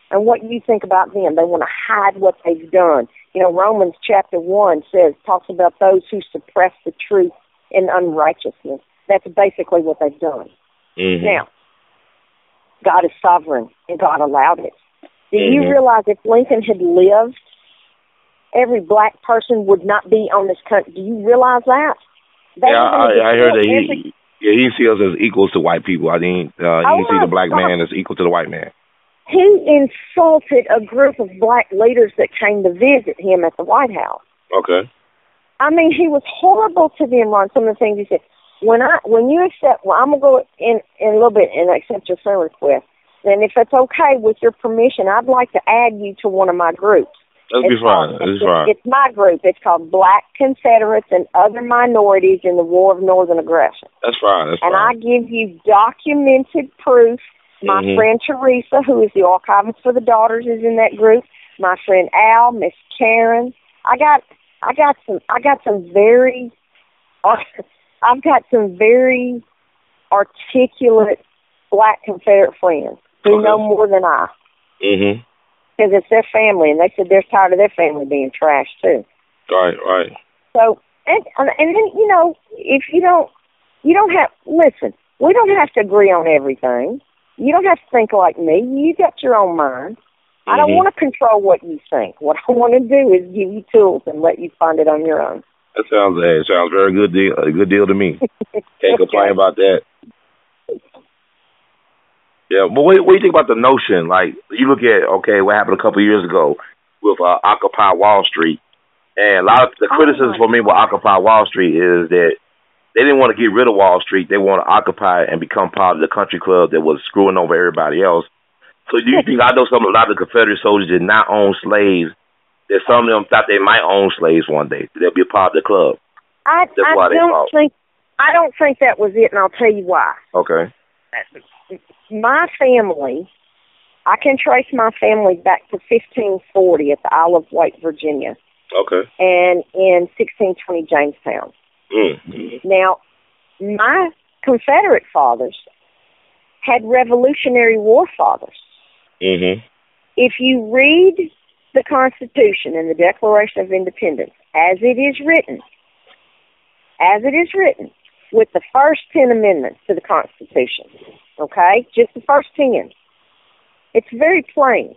and what you think about them. They want to hide what they've done. You know, Romans chapter 1 talks about those who suppress the truth in unrighteousness. That's basically what they've done. Now, God is sovereign, and God allowed it. Do you realize if Lincoln had lived, every black person would not be on this country? Do you realize that? I heard that he sees us as equals to white people. I think he see the black man as equal to the white man. He insulted a group of black leaders that came to visit him at the White House. Okay. I mean, he was horrible to them on some of the things he said. When you accept, I'm going to go in a little bit and accept your friend request. And if it's okay with your permission, I'd like to add you to one of my groups. That'll be fine. It's my group. It's called Black Confederates and Other Minorities in the War of Northern Aggression. That's fine. And I give you documented proof. My friend Teresa, who is the archivist for the daughters, is in that group. My friend A.L.L, Miss Karen. I've got some very articulate Black Confederate friends who know more than I. Because it's their family, and they said they're tired of their family being trashed too. Right. So, and then, you know, if you don't have, listen, we don't have to agree on everything. You don't have to think like me. You got your own mind. I don't want to control what you think. What I want to do is give you tools and let you find it on your own. That sounds very good deal. A good deal to me. Can't complain about that. Yeah, but what do you think about the notion? Like, you look at, what happened a couple of years ago with Occupy Wall Street. And a lot of the criticism for me with Occupy Wall Street is that they didn't want to get rid of Wall Street. They want to occupy and become part of the country club that was screwing over everybody else. So do you think, I know a lot of the Confederate soldiers did not own slaves, that some of them thought they might own slaves one day. They'll be a part of the club. I don't think that was it, and I'll tell you why. Okay. My family, I can trace my family back to 1540 at the Isle of Wight, Virginia. Okay. And in 1620 Jamestown. Now, my Confederate fathers had Revolutionary War fathers. If you read the Constitution and the Declaration of Independence as it is written, with the first 10 amendments to the Constitution, okay, just the first 10, it's very plain.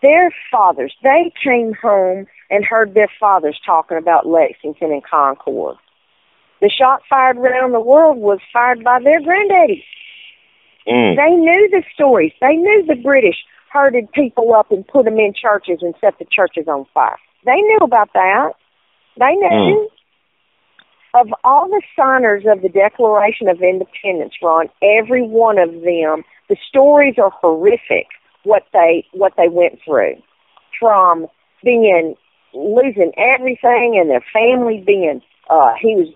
Their fathers, they came home and heard their fathers talking about Lexington and Concord. The shot fired around the world was fired by their granddaddies. They knew the stories. They knew the British herded people up and put them in churches and set the churches on fire. They knew about that. They knew. Of all the signers of the Declaration of Independence, Ron, every one of them, the stories are horrific, what they went through. From losing everything and their family being,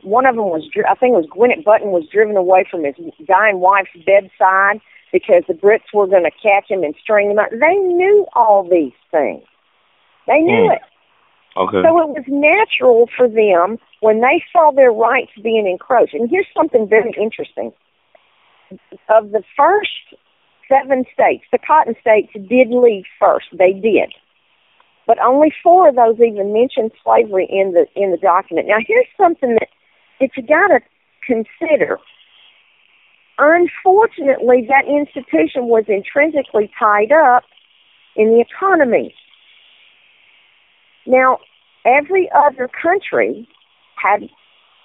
one of them was, I think it was Gwinnett Button, was driven away from his dying wife's bedside because the Brits were going to catch him and string him out. They knew all these things. They knew it. Okay. So it was natural for them when they saw their rights being encroached. And here's something very interesting. Of the first 7 states, the Cotton States did leave first. They did. But only 4 of those even mentioned slavery in the document. Now, here's something that you got to consider. Unfortunately, that institution was intrinsically tied up in the economy. Now, every other country had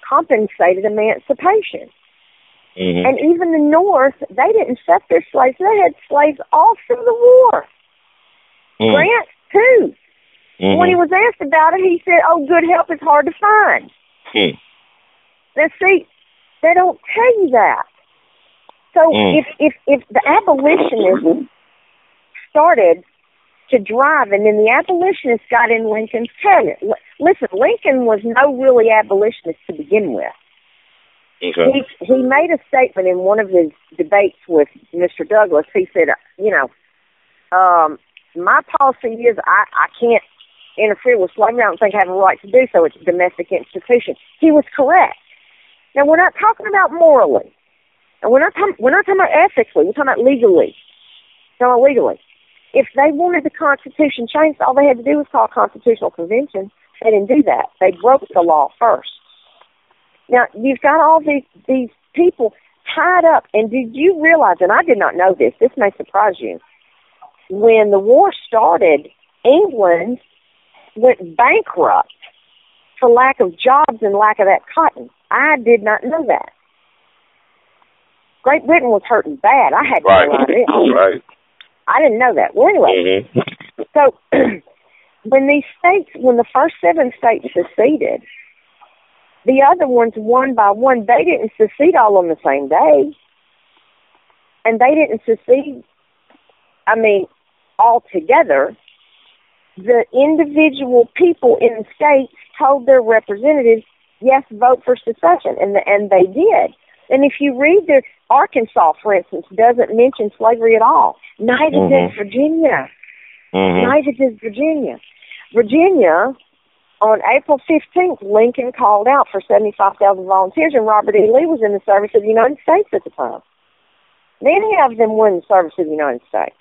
compensated emancipation. And even the North, they didn't set their slaves. They had slaves all through the war. Grant, too. When he was asked about it, he said, good help is hard to find. Now, see, they don't tell you that. So if the abolitionists started to drive, and then the abolitionists got in Lincoln's cabinet. Listen, Lincoln was no really abolitionist to begin with. Okay. He made a statement in one of his debates with Mr. Douglas. He said, my policy is I can't interfere with slavery. I don't think I have a right to do so. It's a domestic institution. He was correct. Now, we're not talking about morally. And we're not talking about ethically. We're talking about legally. If they wanted the Constitution changed, all they had to do was call a constitutional convention. They didn't do that. They broke the law first. Now, you've got all these people tied up. And did you realize, and I did not know this may surprise you, when the war started, England went bankrupt for lack of jobs and lack of that cotton. I did not know that. Great Britain was hurting bad. I had no idea. Right. I didn't know that. Well, anyway, so when the first 7 states seceded, the other ones, one by one, they didn't secede all on the same day. And they didn't secede, all together. The individual people in the states told their representatives, yes, vote for secession, and they did. And if you read Arkansas, for instance, doesn't mention slavery at all. Neither does Virginia. Neither does Virginia. Virginia, on April 15th, Lincoln called out for 75,000 volunteers, and Robert E. Lee was in the service of the United States at the time. Many of them were in the service of the United States.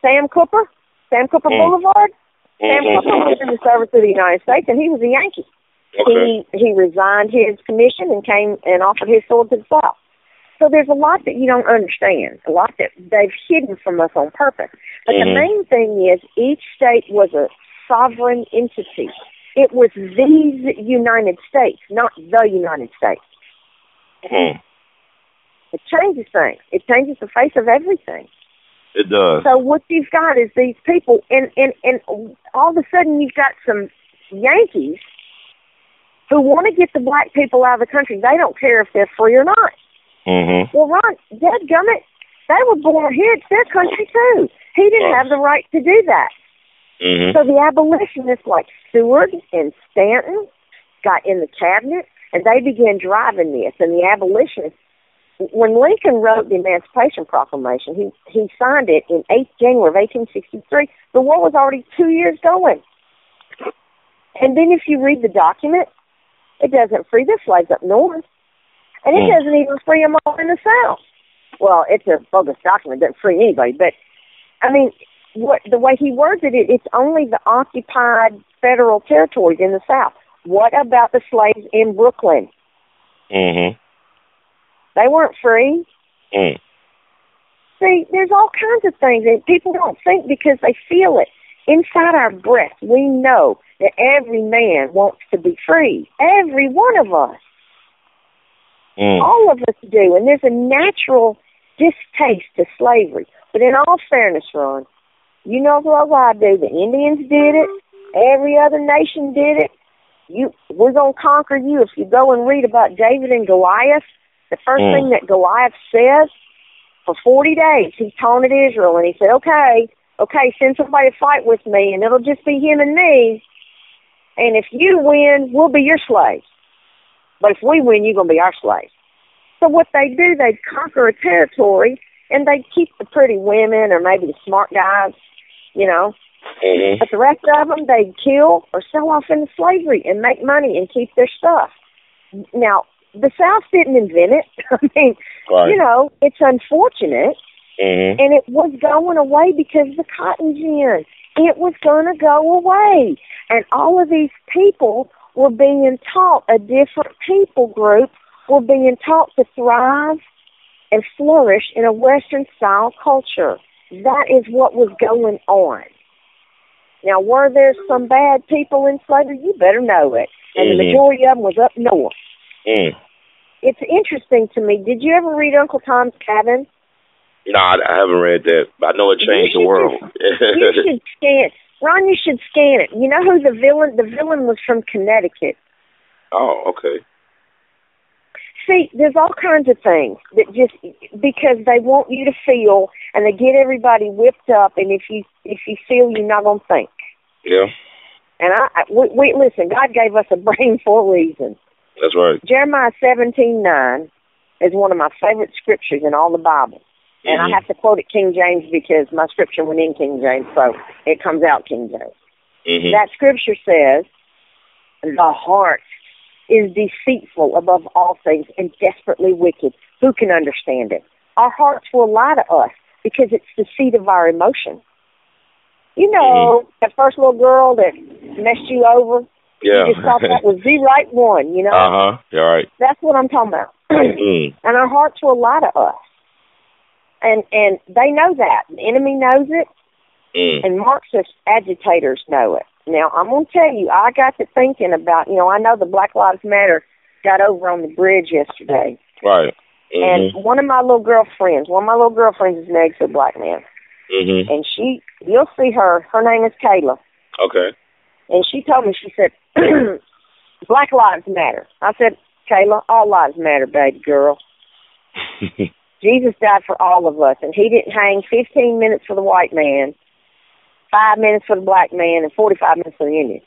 Sam Cooper Boulevard, Sam Cooper was in the service of the United States, and he was a Yankee. Okay. He resigned his commission and came and offered his sword to the South. So there's a lot that you don't understand, a lot that they've hidden from us on purpose. But the main thing is each state was a sovereign entity. It was these United States, not the United States. It changes things. It changes the face of everything. It does. So what you've got is these people, and all of a sudden you've got some Yankees who want to get the black people out of the country. They don't care if they're free or not. Well, Ron, dadgummit, they were born here. It's their country, too. He didn't have the right to do that. So the abolitionists like Seward and Stanton got in the cabinet, and they began driving this. And the abolitionists, when Lincoln wrote the Emancipation Proclamation, he signed it in January of 1863. The war was already 2 years going. And then if you read the document, it doesn't free the slaves up north. And it doesn't even free them all in the South. Well, it's a bogus document. It doesn't free anybody. But, the way he words it, it's only the occupied federal territories in the South. What about the slaves in Brooklyn? They weren't free. See, there's all kinds of things that people don't think because they feel it. Inside our breath, we know that every man wants to be free. Every one of us. All of us do. And there's a natural distaste to slavery. But in all fairness, Ron, you know what I do. The Indians did it. Every other nation did it. We're going to conquer you. If you go and read about David and Goliath, the first thing that Goliath says, for 40 days, he taunted Israel, and he said, okay, send somebody to fight with me, and it'll just be him and me. And if you win, we'll be your slaves. But if we win, you're going to be our slaves. So what they do, they conquer a territory, and they keep the pretty women or maybe the smart guys, you know. Mm-hmm. But the rest of them, they kill or sell off into slavery and make money and keep their stuff. Now, the South didn't invent it. I mean, you know, it's unfortunate. Mm-hmm. And it was going away because the cotton gin. It was going to go away. And all of these people were being taught, a different people group were being taught to thrive and flourish in a Western-style culture. That is what was going on. Now, were there some bad people in slavery? You better know it. And the majority of them was up north. Mm. It's interesting to me. Did you ever read Uncle Tom's Cabin? No, I haven't read that, but I know it changed the world. You should scan it. Ron, you should scan it. You know who the villain? The villain was from Connecticut. Oh, okay. See, there's all kinds of things that just because they want you to feel, and they get everybody whipped up, and if you feel, you're not going to think. Yeah. And we listen. God gave us a brain for a reason. That's right. Jeremiah 17:9 is one of my favorite scriptures in all the Bible. And I have to quote it King James because my scripture went in King James, so it comes out King James. Mm-hmm. That scripture says, the heart is deceitful above all things and desperately wicked. Who can understand it? Our hearts will lie to us because it's the seat of our emotion. You know, that first little girl that messed you over? Yeah. You just thought that was the right one, you know? Uh-huh. You're right. That's what I'm talking about. And our hearts will lie to us. And they know that. The enemy knows it, and Marxist agitators know it. Now, I'm going to tell you, I got to thinking about, you know, I know the Black Lives Matter got over on the bridge yesterday. Right. And one of my little girlfriends is married to a black man. Mm-hmm. And you'll see her name is Kayla. Okay. And she told me, she said, Black Lives Matter. I said, Kayla, all lives matter, baby girl. Jesus died for all of us, and he didn't hang 15 minutes for the white man, 5 minutes for the black man, and 45 minutes for the Indian.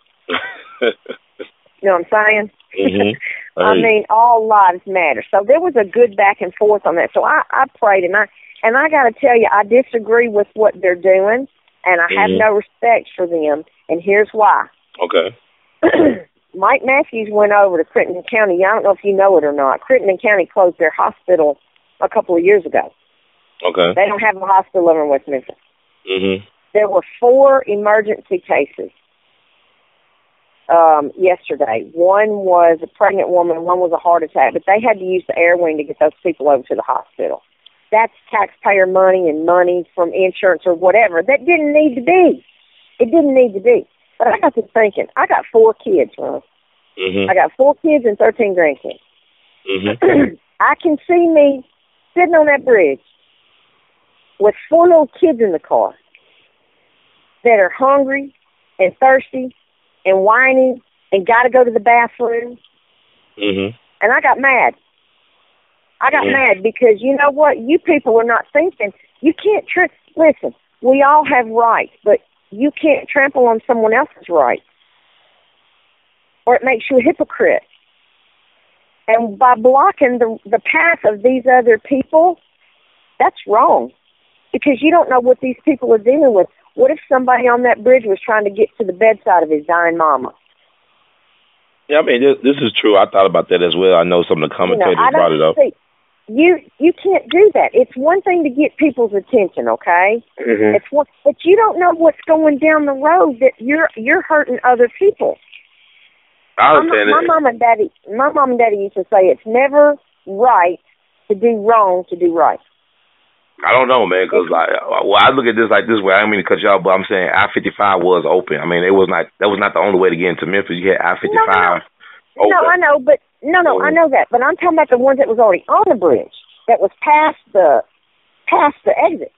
You know what I'm saying? Mm-hmm. I mean, all lives matter. So there was a good back and forth on that. So I prayed, and I got to tell you, I disagree with what they're doing, and I have no respect for them, and here's why. Okay. Mike Matthews went over to Crittenden County. I don't know if you know it or not. Crittenden County closed their hospital a couple of years ago. Okay. They don't have a hospital over in West Memphis. Mm-hmm. There were 4 emergency cases yesterday. One was a pregnant woman, one was a heart attack, but they had to use the air wing to get those people over to the hospital. That's taxpayer money and money from insurance or whatever. That didn't need to be. It didn't need to be. But I got to thinking, I got 4 kids, Ron. Mm-hmm. I got 4 kids and 13 grandkids. Mm-hmm. I can see me sitting on that bridge with 4 little kids in the car that are hungry and thirsty and whining and got to go to the bathroom. Mm-hmm. And I got mad. I got mad because you know what? You people are not thinking. You can't listen, we all have rights, but you can't trample on someone else's rights, or it makes you a hypocrite. And by blocking the path of these other people, that's wrong. Because you don't know what these people are dealing with. What if somebody on that bridge was trying to get to the bedside of his dying mama? Yeah, I mean, this is true. I thought about that as well. I know some of the commentators brought it up. You can't do that. It's one thing to get people's attention, okay? Mm-hmm. But you don't know what's going down the road, that you're hurting other people. My mom and daddy used to say it's never right to do wrong to do right. I don't know, man, because I look at this like this way. I don't mean to cut you off, but I'm saying I-55 was open. I mean, that was not the only way to get into Memphis. You had I-55 open. No, I know, but I know that. But I'm talking about the ones that was already on the bridge, that was past the past the exit.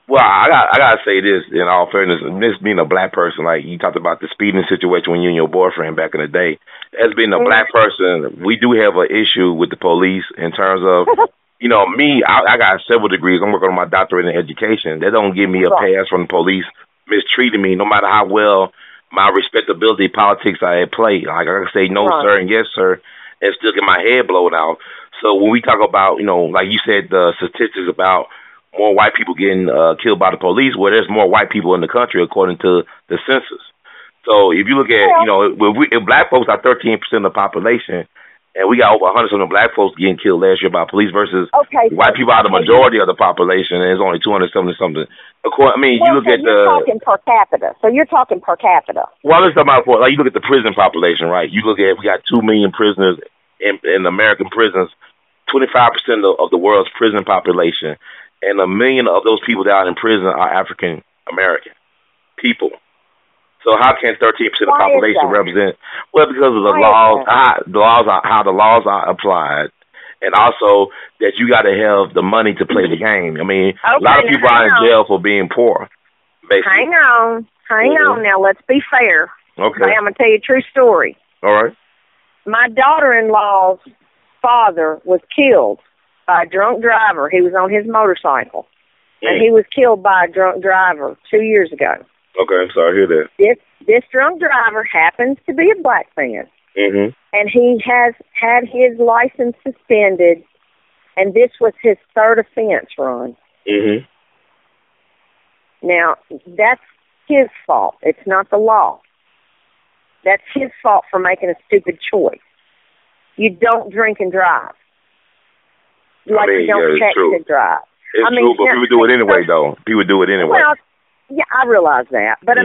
Well, I gotta say this in all fairness. This being a black person, like you talked about the speeding situation when you and your boyfriend back in the day. As being a black person, we do have an issue with the police in terms of, me. I got several degrees. I'm working on my doctorate in education. That don't give me a pass from the police mistreating me, no matter how well my respectability politics I had played. Like I can say no sir and yes sir, and still get my head blown out. So when we talk about, like you said, the statistics about more white people getting killed by the police, well, there's more white people in the country according to the census. So if you look at, if black folks are 13% of the population, and we got over 100 of black folks getting killed last year by police versus white people are the majority of the population, and it's only 270 something. You look at you're talking per capita. So you're talking per capita. Well, let's talk about you look at the prison population, right? You look at we got 2 million prisoners in American prisons, 25% of the world's prison population, and 1 million of those people that are in prison are African American people. So how can 13% of the population represent? Well, because of the laws, how the laws are applied, and also that you got to have the money to play the game. A lot of people are in jail for being poor. Basically. Hang on. Now let's be fair. Okay. I'm gonna tell you a true story. All right. My daughter-in-law's father was killed by a drunk driver. He was on his motorcycle, and he was killed by a drunk driver 2 years ago. Okay, I'm sorry to hear that. This drunk driver happens to be a black man, and he has had his license suspended, and this was his third offense, Ron. Now, that's his fault. It's not the law. That's his fault for making a stupid choice. You don't drink and drive. You don't text and drive. It's true, but people do it anyway, though. People do it anyway. Well, yeah, I realize that. But,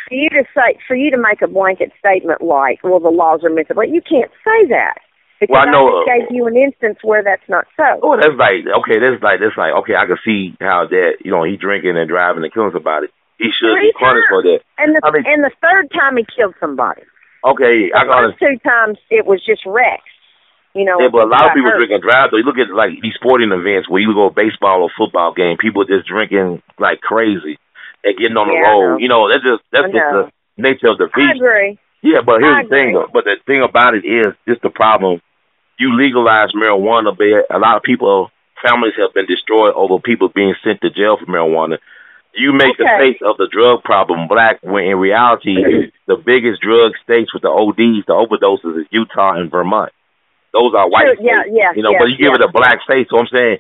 for you to make a blanket statement like, well, the laws are missing, but you can't say that. Because I just gave you an instance where that's not so. Oh, that's like, I can see how that, he drinking and driving and killing somebody. He should be punished for that. And the third time he killed somebody. Okay. The first 2 times it was just wrecks. Yeah, but a lot of people drink and drive, though. You look at, these sporting events where you go to a baseball or football game, people just drinking like crazy and getting on the road. That's just the nature of the beast. I agree. Yeah, but here's the thing, though. But the thing about it is, just the problem. You legalize marijuana, but a lot of people, families have been destroyed over people being sent to jail for marijuana. You make the face of the drug problem black, when in reality, the biggest drug states with the ODs, the overdoses, is Utah and Vermont. Those are white states, but you give it a black face. So I'm saying,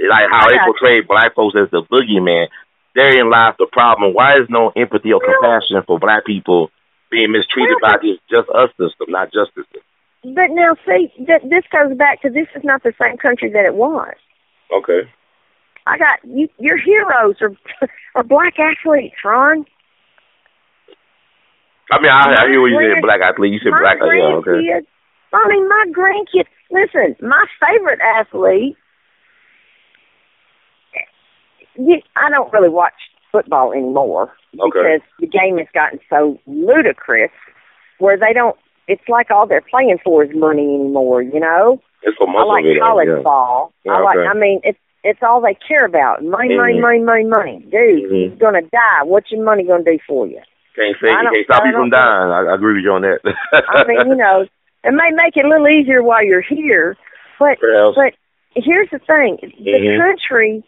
like how they portray black folks as the boogeyman, therein lies the problem. Why is no empathy or compassion for black people being mistreated by this just us system, not justice system? But now, see, this goes back to this is not the same country that it was. Okay. I got your heroes are black athletes, Ron. I hear what you said, black athlete. You said black athlete. Yeah, okay. My grandkids, listen, my favorite athlete, I don't really watch football anymore because the game has gotten so ludicrous where it's like all they're playing for is money anymore, It's for most I like of it, college ball. Yeah, it's all they care about. Money, money, money, money, money. Dude, you're going to die. What's your monay going to do for you? Can't stop you from dying. I agree with you on that. It may make it a little easier while you're here, but here's the thing: the country.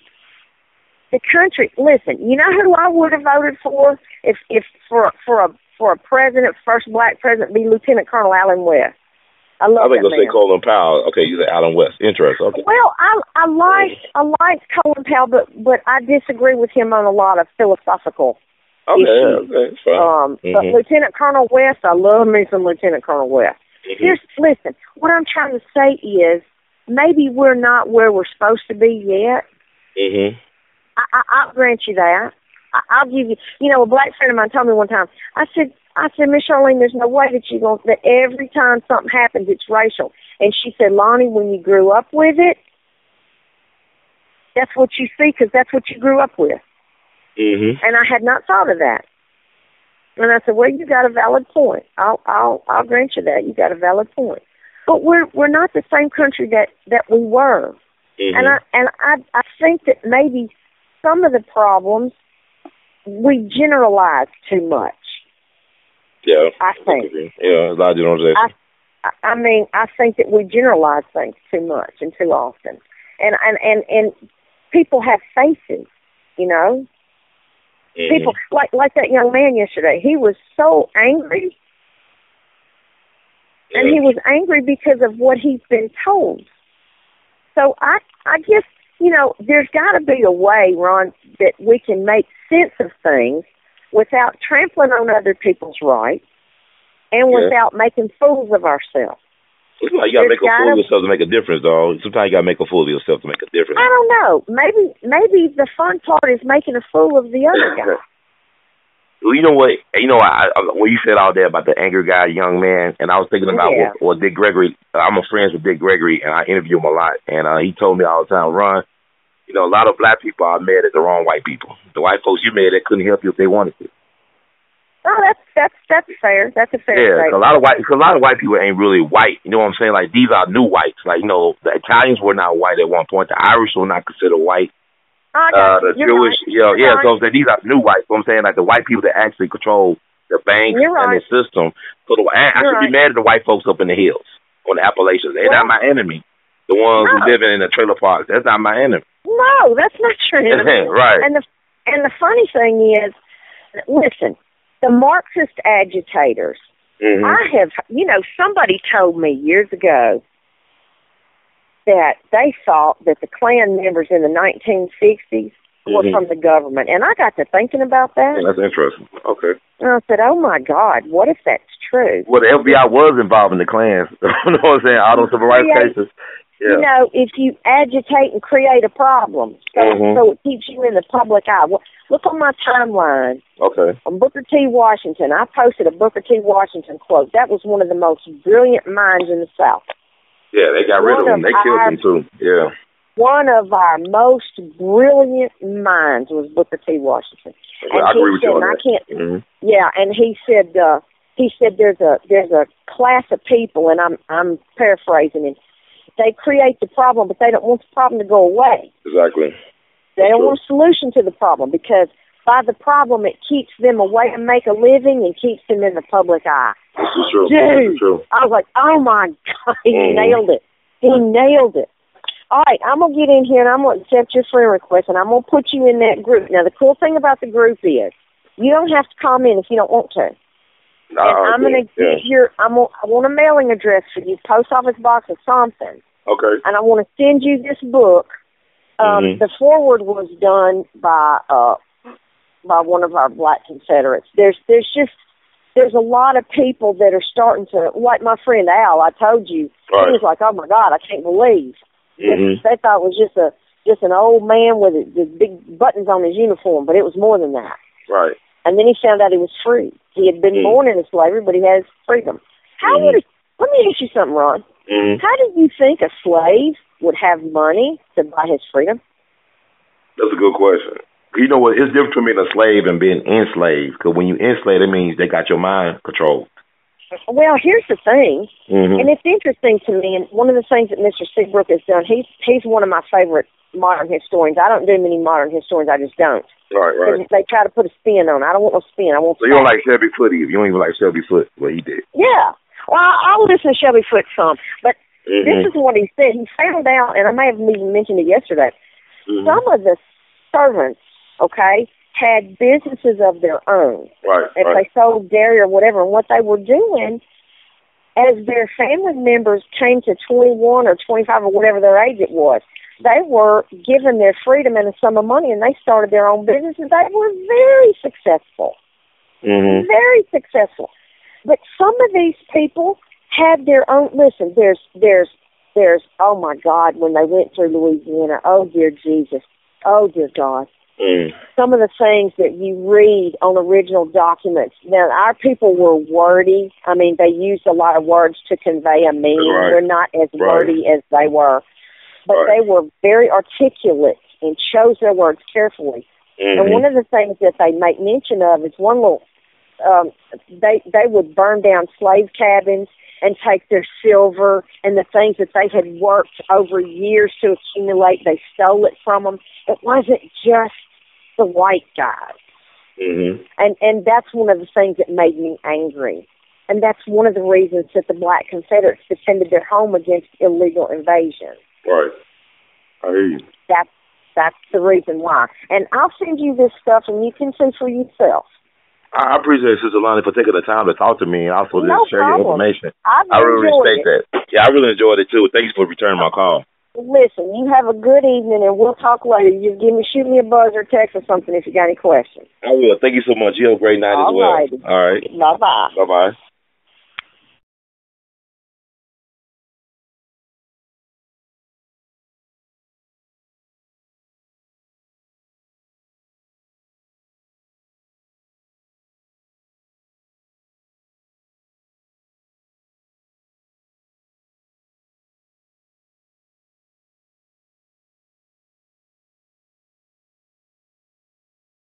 Listen, you know who I would have voted for if for a president, first black president, be Lieutenant Colonel Allen West. I love that man. I think they'll say Colin Powell. Okay, you said Allen West. Interesting. Okay. Well, I like Colin Powell, but I disagree with him on a lot of philosophical issues. Okay, but Lieutenant Colonel West, I love me some Lieutenant Colonel West. Listen, what I'm trying to say is maybe we're not where we're supposed to be yet. I'll grant you that. I'll give you, a black friend of mine told me one time, I said, Miss Charlene, there's no way that every time something happens, it's racial. And she said, Lonnie, when you grew up with it, that's what you see because that's what you grew up with. And I had not thought of that. And I said, well, you got a valid point. I'll grant you that. You got a valid point. But we're not the same country that we were. And I think that maybe some of the problems we generalize too much. Yeah, I think. Yeah, a lot of generalization. I mean, I think that we generalize things too much and too often, and people have faces, you know. People like that young man yesterday. He was so angry, and he was angry because of what he's been told. So I guess, you know, there's got to be a way, Ron, that we can make sense of things without trampling on other people's rights and without making fools of ourselves. It's like you got to make a fool of yourself to make a difference, dog. Sometimes you got to make a fool of yourself to make a difference. I don't know. Maybe the fun part is making a fool of the other guy. Well, you know what? When you said all that about the angry guy, young man, and I was thinking about what Dick Gregory. I'm friends with Dick Gregory, and I interview him a lot. And he told me all the time, Ron, you know, a lot of black people are mad at the wrong white people. The white folks you mad at couldn't help you if they wanted to. Oh, that's fair. That's a fair statement. Yeah, a lot of white people ain't really white. You know what I'm saying? Like, these are new whites. Like, you know, the Italians were not white at one point. The Irish were not considered white. The Jewish, right. So these are new whites. So I'm saying, like, the white people that actually control the banks and the system. So I should be mad at the white folks up in the hills on the Appalachians. They're not my enemy. The ones who live in the trailer parks, that's not my enemy. No, that's not your enemy. Right. And the funny thing is, listen, the Marxist agitators, I have, you know, somebody told me years ago that they thought that the Klan members in the 1960s were from the government. And I got to thinking about that. Yeah, that's interesting. Okay. And I said, oh, my God, what if that's true? Well, the FBI was involved in the Klans. You know what I'm saying? All those civil rights cases. Yeah. You know, if you agitate and create a problem, so it keeps you in the public eye. Well, look on my timeline. Okay. On Booker T. Washington, I posted a Booker T. Washington quote. That was one of the most brilliant minds in the South. Yeah, they got rid of him. They killed him, too. Yeah. One of our most brilliant minds was Booker T. Washington. Well, I agree with you on that. Yeah, and he said there's a class of people, and I'm paraphrasing him. They create the problem, but they don't want the problem to go away. Exactly. They don't want a solution to the problem, because by the problem, it keeps them away to make a living and keeps them in the public eye. This is true. Dude, this is true. I was like, oh, my God, he nailed it. He nailed it. All right, I'm going to get in here, and I'm going to accept your friend request, and I'm going to put you in that group. Now, the cool thing about the group is you don't have to comment if you don't want to. No, and I'm going to get I want a mailing address for you, post office box or something. Okay. And I want to send you this book. The foreword was done by one of our black Confederates. There's a lot of people that are starting to, like my friend A.L.L, I told you, he was like, oh my God, I can't believe. They thought it was just an old man with the big buttons on his uniform, but it was more than that. Right. And then he found out he was free. He had been born into slavery, but he has freedom. Let me ask you something, Ron. How do you think a slave would have money to buy his freedom? That's a good question. You know what? It's different between being a slave and being enslaved. Because when you enslave, it means they got your mind controlled. Well, here's the thing, and it's interesting to me, and one of the things that Mr. Seabrook has done, he's one of my favorite modern historians. I don't do many modern historians, I just don't. Right. They try to put a spin on it. I don't want no spin. I want. So you don't like Shelby Foote either. You don't even like Shelby Foote, what he did. Yeah. Well, I'll listen to Shelby Foote some, but this is what he said. He found out, and I may have even mentioned it yesterday, some of the servants, had businesses of their own. If they sold dairy or whatever, and what they were doing, as their family members came to 21 or 25 or whatever their age it was, they were given their freedom and a sum of money, and they started their own businesses. They were very successful. Very successful. But some of these people had their own, listen, there's, oh my God, when they went through Louisiana, oh dear Jesus, oh dear God. Some of the things that you read on original documents. Now, our people were wordy. I mean, they used a lot of words to convey a meaning. They're not as wordy as they were. But they were very articulate and chose their words carefully. And one of the things that they make mention of is one little, they would burn down slave cabins and take their silver and the things that they had worked over years to accumulate. They stole it from them. It wasn't just the white guys. Mm-hmm. And that's one of the things that made me angry. And that's one of the reasons that the black Confederates defended their home against illegal invasion. Right. I hear you. That's the reason why. And I'll send you this stuff, and you can see for yourself. I appreciate Sister Lani for taking the time to talk to me and also just share your information. I really respect that. Yeah, I really enjoyed it, too. Thanks for returning my call. Listen, you have a good evening, and we'll talk later. You shoot me a buzz or text or something if you got any questions. I will. Thank you so much. You have a great night as well. All right. Bye-bye. Bye-bye.